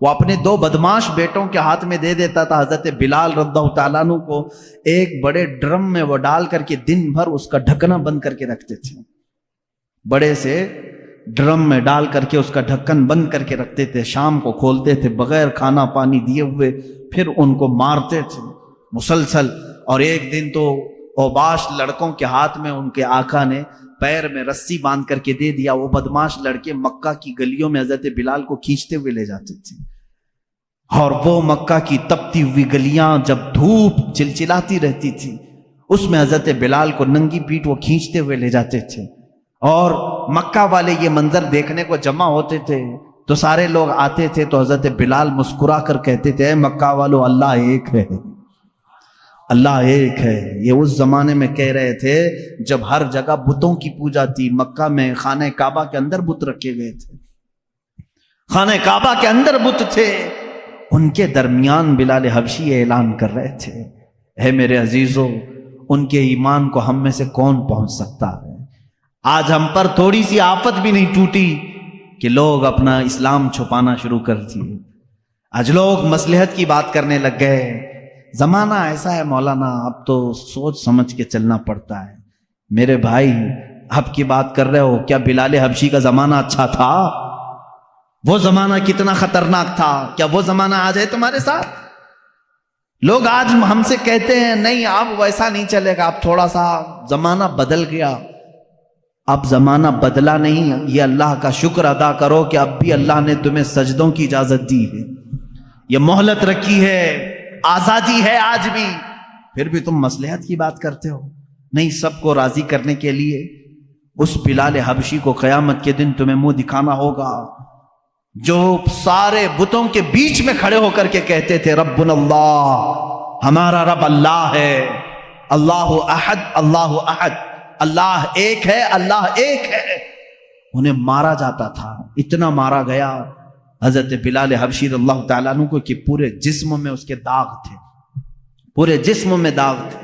وہ اپنے 2 بدماش بیٹوں کے ہاتھ میں دے دیتا تھا حضرت بلال رضی اللہ تعالیٰ عنہ کو، ایک بڑے ڈرم میں وہ ڈال کر کے دن بھر اس کا ڈھکنا بند کر کے رکھتے تھے، بڑے سے ڈرم میں ڈال کر کے اس کا ڈھکن بند کر کے رکھتے تھے، شام کو کھولتے تھے بغیر کھانا پانی دیے ہوئے، پھر ان کو مارتے تھے مسلسل۔ اور ایک دن تو اوباش لڑکوں کے ہاتھ میں ان کے آقا نے پیر میں رسی باندھ کر کے دے دیا، وہ بدماش لڑکے مکہ کی گلیوں میں حضرت بلال کو کھینچتے ہوئے لے جاتے تھے، اور وہ مکہ کی تپتی ہوئی گلیاں جب دھوپ چلچلاتی رہتی تھی اس میں حضرت بلال کو ننگی پیٹ وہ کھینچتے ہوئے لے جاتے تھے، اور مکہ والے یہ منظر دیکھنے کو جمع ہوتے تھے تو سارے لوگ آتے تھے تو حضرت بلال مسکرا کر کہتے تھے اے مکہ والو، اللہ ایک ہے، اللہ ایک ہے۔ یہ اس زمانے میں کہہ رہے تھے جب ہر جگہ بتوں کی پوجا تھی۔ مکہ میں خانہ کعبہ کے اندر بت رکھے گئے تھے، خانہ کعبہ کے اندر بت تھے، ان کے درمیان بلال حبشی اعلان کر رہے تھے اے میرے عزیزو، ان کے ایمان کو ہم میں سے کون پہنچ سکتا ہے؟ آج ہم پر تھوڑی سی آفت بھی نہیں ٹوٹی کہ لوگ اپنا اسلام چھپانا شروع کر دیے، آج لوگ مصلحت کی بات کرنے لگ گئے۔ زمانہ ایسا ہے مولانا، اب تو سوچ سمجھ کے چلنا پڑتا ہے۔ میرے بھائی آپ کی بات کر رہے ہو، کیا بلال حبشی کا زمانہ اچھا تھا؟ وہ زمانہ کتنا خطرناک تھا، کیا وہ زمانہ آج ہے تمہارے ساتھ؟ لوگ آج ہم سے کہتے ہیں نہیں اب ویسا نہیں چلے گا، اب تھوڑا سا زمانہ بدل گیا۔ اب زمانہ بدلا نہیں، یہ اللہ کا شکر ادا کرو کہ اب بھی اللہ نے تمہیں سجدوں کی اجازت دی ہے، یہ مہلت رکھی ہے، آزادی ہے آج بھی، پھر بھی تم مصلحت کی بات کرتے ہو۔ نہیں، سب کو راضی کرنے کے لیے اس بلال حبشی کو قیامت کے دن تمہیں منہ دکھانا ہوگا جو سارے بتوں کے بیچ میں کھڑے ہو کر کے کہتے تھے ربنا اللہ، ہمارا رب اللہ ہے، اللہ احد، اللہ احد، اللہ ایک ہے، اللہ ایک ہے۔ انہیں مارا جاتا تھا، اتنا مارا گیا حضرت بلال حبشی رضی اللہ تعالیٰ عنہ کو کہ پورے جسم میں اس کے داغ تھے، پورے جسم میں داغ تھے۔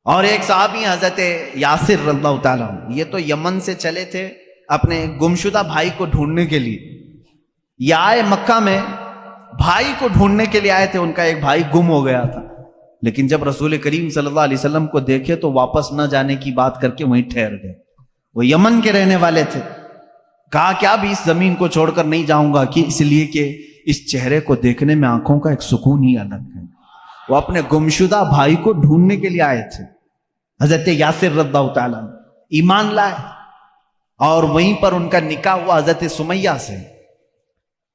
اور ایک صحابی حضرت یاسر رضی اللہ تعالیٰ عنہ، یہ تو یمن سے چلے تھے اپنے گمشدہ بھائی کو ڈھونڈنے کے لیے، یہ آئے مکہ میں بھائی کو ڈھونڈنے کے لیے آئے تھے، ان کا ایک بھائی گم ہو گیا تھا، لیکن جب رسول کریم صلی اللہ علیہ وسلم کو دیکھے تو واپس نہ جانے کی بات کر کے وہیں ٹھہر گئے۔ وہ یمن کے رہنے والے تھے، کہا کہ اب اس زمین کو چھوڑ کر نہیں جاؤں گا، کہ اس لیے کہ اس چہرے کو دیکھنے میں آنکھوں کا ایک سکون ہی الگ ہے۔ وہ اپنے گمشدہ بھائی کو ڈھونڈنے کے لیے آئے تھے۔ حضرت یاسر رضی اللہ تعالیٰ ایمان لائے اور وہیں پر ان کا نکاح ہوا حضرت سمیہ سے۔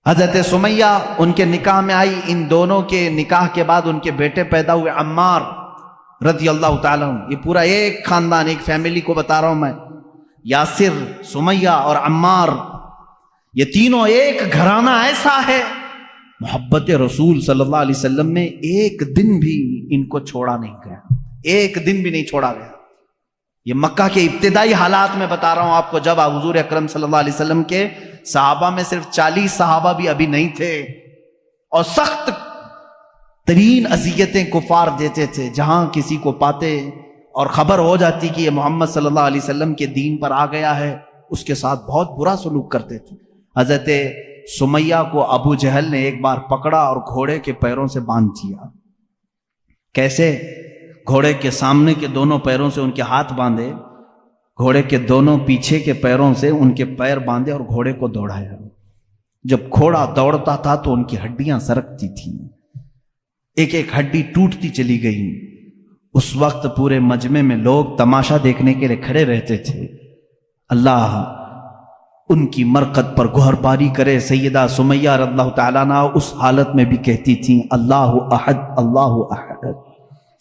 حضرت سمیہ ان کے نکاح میں آئی، ان دونوں کے نکاح کے بعد ان کے بیٹے پیدا ہوئے عمار رضی اللہ تعالیٰ عنہ۔ یہ پورا ایک خاندان، ایک فیملی کو بتا رہا ہوں میں، یاسر، سمیہ اور عمار، یہ تینوں ایک گھرانہ ایسا ہے، محبت رسول صلی اللہ علیہ وسلم میں ایک دن بھی ان کو چھوڑا نہیں گیا، ایک دن بھی نہیں چھوڑا گیا۔ یہ مکہ کے ابتدائی حالات میں بتا رہا ہوں آپ کو، جب حضور اکرم صلی اللہ علیہ وسلم کے صحابہ میں صرف 40 صحابہ بھی ابھی نہیں تھے، اور سخت ترین اذیتیں کفار دیتے تھے، جہاں کسی کو پاتے اور خبر ہو جاتی کہ یہ محمد صلی اللہ علیہ وسلم کے دین پر آ گیا ہے، اس کے ساتھ بہت برا سلوک کرتے تھے۔ حضرت سمیہ کو ابو جہل نے ایک بار پکڑا اور گھوڑے کے پیروں سے باندھ دیا۔ کیسے؟ گھوڑے کے سامنے کے دونوں پیروں سے ان کے ہاتھ باندھے، گھوڑے کے دونوں پیچھے کے پیروں سے ان کے پیر باندھے اور گھوڑے کو دوڑایا۔ جب گھوڑا دوڑتا تھا تو ان کی ہڈیاں سرکتی تھیں، ایک ایک ہڈی ٹوٹتی چلی گئی۔ اس وقت پورے مجمع میں لوگ تماشا دیکھنے کے لیے کھڑے رہتے تھے۔ اللہ ان کی مرقد پر گوہر باری کرے۔ سیدہ سمیہ رضی اللہ تعالیٰ عنہ اس حالت میں بھی کہتی تھیں اللہ احد اللہ احد،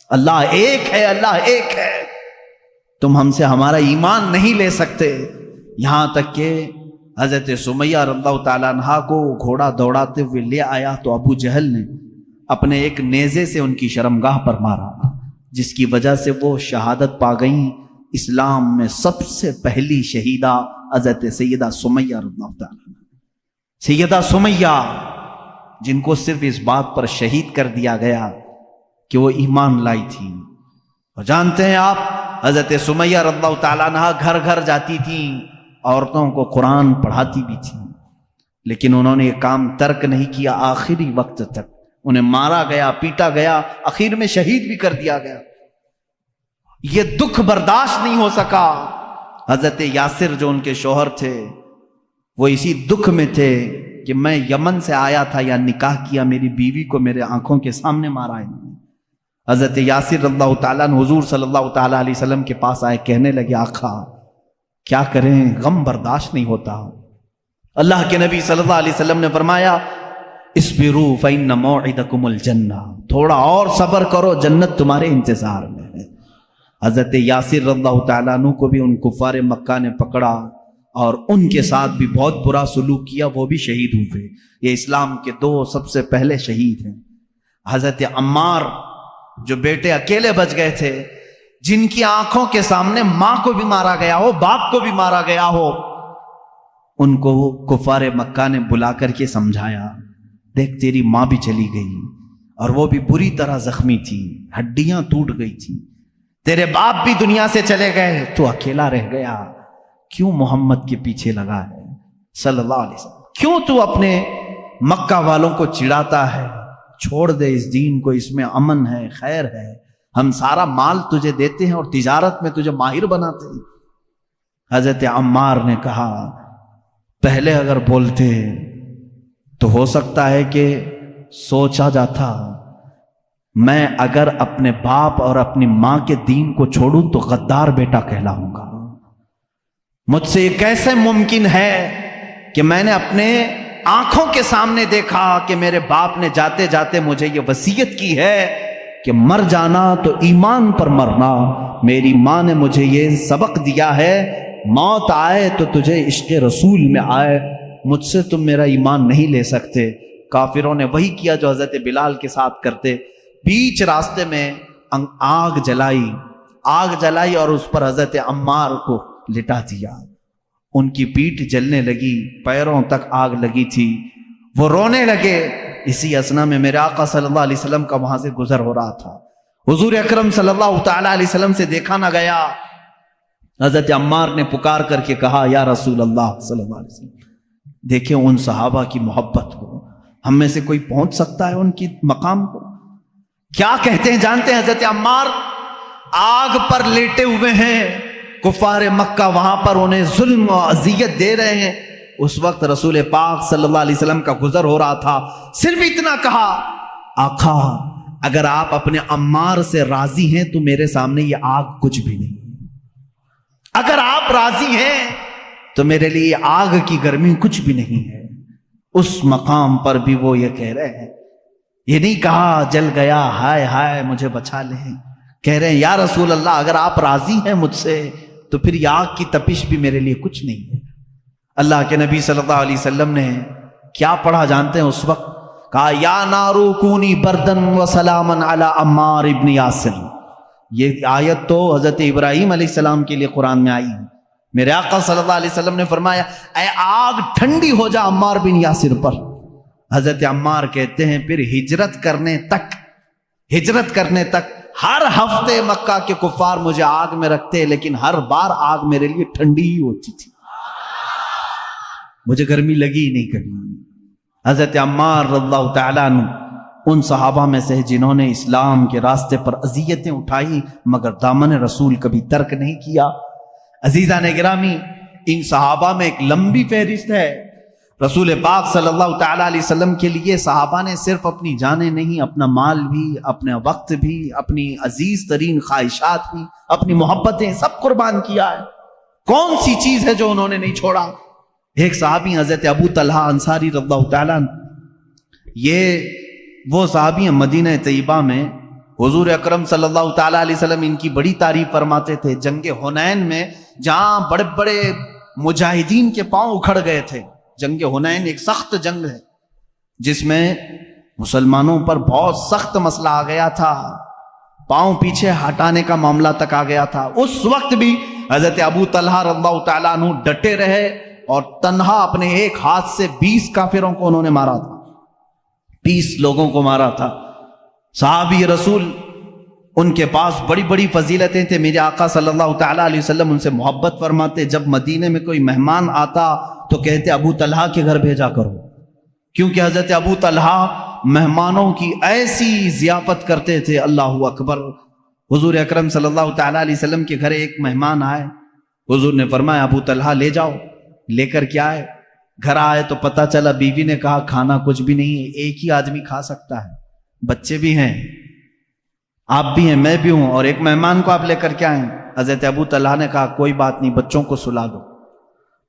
اللہ ایک ہے، اللہ ایک ہے، تم ہم سے ہمارا ایمان نہیں لے سکتے۔ یہاں تک کہ حضرت سمیہ رضی اللہ تعالیٰ عنہ کو گھوڑا دوڑاتے ہوئے لے آیا تو ابو جہل نے اپنے ایک نیزے سے ان کی شرمگاہ پر مارا، جس کی وجہ سے وہ شہادت پا گئیں۔ اسلام میں سب سے پہلی شہیدہ حضرت سیدہ سمیہ رضی اللہ تعالیٰ عنہ، سیدہ سمیہ، جن کو صرف اس بات پر شہید کر دیا گیا کہ وہ ایمان لائی تھی۔ اور جانتے ہیں آپ، حضرت سمیہ رضی اللہ تعالیٰ عنہ گھر گھر جاتی تھیں، عورتوں کو قرآن پڑھاتی بھی تھیں، لیکن انہوں نے یہ کام ترک نہیں کیا آخری وقت تک۔ انہیں مارا گیا، پیٹا گیا، آخر میں شہید بھی کر دیا گیا۔ یہ دکھ برداشت نہیں ہو سکا۔ حضرت یاسر جو ان کے شوہر تھے وہ اسی دکھ میں تھے کہ میں یمن سے آیا تھا یا نکاح کیا، میری بیوی کو میرے آنکھوں کے سامنے مارا ہے۔ حضرت یاسر رضی اللہ تعالیٰ عنہ حضور صلی اللہ تعالیٰ علیہ وسلم کے پاس آئے، کہنے لگے آقا کیا کریں، غم برداشت نہیں ہوتا۔ اللہ کے نبی صلی اللہ علیہ وسلم نے فرمایا اصبروا فإن موعدکم الجنہ، تھوڑا اور صبر کرو، جنت تمہارے انتظار میں ہے۔ حضرت یاسر رضی اللہ تعالیٰ عنہ کو بھی ان کفار مکہ نے پکڑا اور ان کے ساتھ بھی بہت برا سلوک کیا، وہ بھی شہید ہوئے۔ یہ اسلام کے دو سب سے پہلے شہید ہیں۔ حضرت عمار جو بیٹے اکیلے بچ گئے تھے، جن کی آنکھوں کے سامنے ماں کو بھی مارا گیا ہو، باپ کو بھی مارا گیا ہو، ان کو کفار مکہ نے بلا کر کے سمجھایا، دیکھ تیری ماں بھی چلی گئی اور وہ بھی بری طرح زخمی تھی، ہڈیاں ٹوٹ گئی تھی، تیرے باپ بھی دنیا سے چلے گئے، تو اکیلا رہ گیا، کیوں محمد کے پیچھے لگا ہے صلی اللہ علیہ وسلم، کیوں تو اپنے مکہ والوں کو چڑھاتا ہے، چھوڑ دے اس دین کو، اس میں امن ہے، خیر ہے، ہم سارا مال تجھے دیتے ہیں اور تجارت میں تجھے ماہر بناتے ہیں۔ حضرت عمار نے کہا پہلے اگر بولتے تو ہو سکتا ہے کہ سوچا جاتا، میں اگر اپنے باپ اور اپنی ماں کے دین کو چھوڑوں تو غدار بیٹا کہلاؤں گا۔ مجھ سے یہ کیسے ممکن ہے کہ میں نے اپنے آنکھوں کے سامنے دیکھا کہ میرے باپ نے جاتے جاتے مجھے یہ وصیت کی ہے کہ مر جانا تو ایمان پر مرنا، میری ماں نے مجھے یہ سبق دیا ہے، موت آئے تو تجھے عشق رسول میں آئے، مجھ سے تم میرا ایمان نہیں لے سکتے۔ کافروں نے وہی کیا جو حضرت بلال کے ساتھ کرتے، بیچ راستے میں آگ جلائی اور اس پر حضرت عمار کو لٹا دیا، ان کی پیٹھ جلنے لگی، پیروں تک آگ لگی تھی، وہ رونے لگے۔ اسی اسنا میں میرے آقا صلی اللہ علیہ وسلم کا وہاں سے گزر ہو رہا تھا، حضور اکرم صلی اللہ تعالی علیہ وسلم سے دیکھا نہ گیا۔ حضرت عمار نے پکار کر کے کہا یا رسول اللہ صلی اللہ علیہ وسلم، دیکھیں ان صحابہ کی محبت کو، ہم میں سے کوئی پہنچ سکتا ہے ان کی مقام کو؟ کیا کہتے ہیں جانتے ہیں؟ حضرت عمار آگ پر لیٹے ہوئے ہیں، کفار مکہ وہاں پر انہیں ظلم و اذیت دے رہے ہیں، اس وقت رسول پاک صلی اللہ علیہ وسلم کا گزر ہو رہا تھا، صرف اتنا کہا آقا اگر آپ اپنے عمار سے راضی ہیں تو میرے سامنے یہ آگ کچھ بھی نہیں، اگر آپ راضی ہیں تو میرے لیے آگ کی گرمی کچھ بھی نہیں ہے۔ اس مقام پر بھی وہ یہ کہہ رہے ہیں، یہ نہیں کہا جل گیا ہائے ہائے مجھے بچا لیں، کہہ رہے ہیں یا رسول اللہ اگر آپ راضی ہیں مجھ سے تو پھر یہ آگ کی تپش بھی میرے لیے کچھ نہیں ہے۔ اللہ کے نبی صلی اللہ علیہ وسلم نے کیا پڑھا جانتے ہیں؟ اس وقت کہا یا نارو کونی بردن و سلاما علی عمار ابن یاسر۔ یہ آیت تو حضرت ابراہیم علیہ السلام کے لیے قرآن میں آئی ہے۔ میرے آقا صلی اللہ علیہ وسلم نے فرمایا اے آگ ٹھنڈی ہو جا عمار بن یاسر پر۔ حضرت عمار کہتے ہیں پھر ہجرت کرنے تک ہر ہفتے مکہ کے کفار مجھے آگ میں رکھتے، لیکن ہر بار آگ میرے لیے ٹھنڈی ہی ہوتی تھی، مجھے گرمی لگی ہی نہیں کبھی۔ حضرت عمار رضی اللہ تعالیٰ عنہ ان صحابہ میں سے جنہوں نے اسلام کے راستے پر اذیتیں اٹھائی مگر دامن رسول کبھی ترک نہیں کیا۔ عزیزان گرامی، ان صحابہ میں ایک لمبی فہرست ہے۔ رسول پاک صلی اللہ تعالیٰ علیہ وسلم کے لیے صحابہ نے صرف اپنی جانیں نہیں، اپنا مال بھی، اپنا وقت بھی، اپنی عزیز ترین خواہشات بھی، اپنی محبتیں سب قربان کیا ہے۔ کون سی چیز ہے جو انہوں نے نہیں چھوڑا؟ ایک صحابی حضرت ابو طلحہ انصاری رضی اللہ تعالیٰ عنہ، یہ وہ صحابی ہیں مدینہ طیبہ میں حضور اکرم صلی اللہ تعالیٰ علیہ وسلم ان کی بڑی تعریف فرماتے تھے۔ جنگ حنین میں جہاں بڑے بڑے مجاہدین کے پاؤں اکھڑ گئے تھے، جنگ حنین ایک سخت جنگ ہے جس میں مسلمانوں پر بہت سخت مسئلہ آ گیا تھا، پاؤں پیچھے ہٹانے کا معاملہ تک آ گیا تھا۔ اس وقت بھی حضرت ابو طلحہ رضی اللہ تعالیٰ عنہ ڈٹے رہے اور تنہا اپنے ایک ہاتھ سے 20 کافروں کو انہوں نے مارا تھا، 20 لوگوں کو مارا تھا۔ صحابی رسول، ان کے پاس بڑی بڑی فضیلتیں تھے، میرے آقا صلی اللہ تعالیٰ علیہ وسلم ان سے محبت فرماتے۔ جب مدینے میں کوئی مہمان آتا تو کہتے ابو طلحہ کے گھر بھیجا کرو، کیونکہ حضرت ابو طلحہ مہمانوں کی ایسی ضیافت کرتے تھے، اللہ اکبر۔ حضور اکرم صلی اللہ تعالیٰ علیہ وسلم کے گھر ایک مہمان آئے، حضور نے فرمایا ابو طلحہ لے جاؤ، لے کر کے آئے۔ گھر آئے تو پتہ چلا بیوی نے کہا کھانا کچھ بھی نہیں ہے، ایک ہی آدمی کھا سکتا ہے، بچے بھی ہیں، آپ بھی ہیں، میں بھی ہوں، اور ایک مہمان کو آپ لے کر کے آئیں۔ حضرت ابو طلحہ نے کہا کوئی بات نہیں، بچوں کو سلا دو،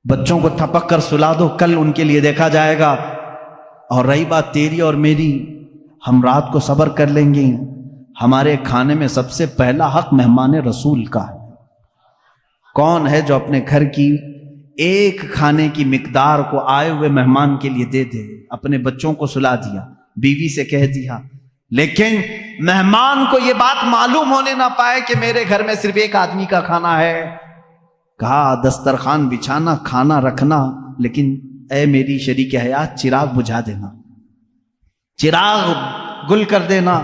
بچوں کو تھپک کر سلا دو، کل ان کے لیے دیکھا جائے گا۔ اور رہی بات تیری اور میری، ہم رات کو صبر کر لیں گے، ہمارے کھانے میں سب سے پہلا حق مہمان رسول کا ہے۔ کون ہے جو اپنے گھر کی ایک کھانے کی مقدار کو آئے ہوئے مہمان کے لیے دے دے؟ اپنے بچوں کو سلا دیا، بیوی سے کہہ دیا، لیکن مہمان کو یہ بات معلوم ہونے نہ پائے کہ میرے گھر میں صرف ایک آدمی کا کھانا ہے۔ کہا دسترخوان بچھانا، کھانا رکھنا، لیکن اے میری شریک حیات چراغ بجھا دینا، چراغ گل کر دینا،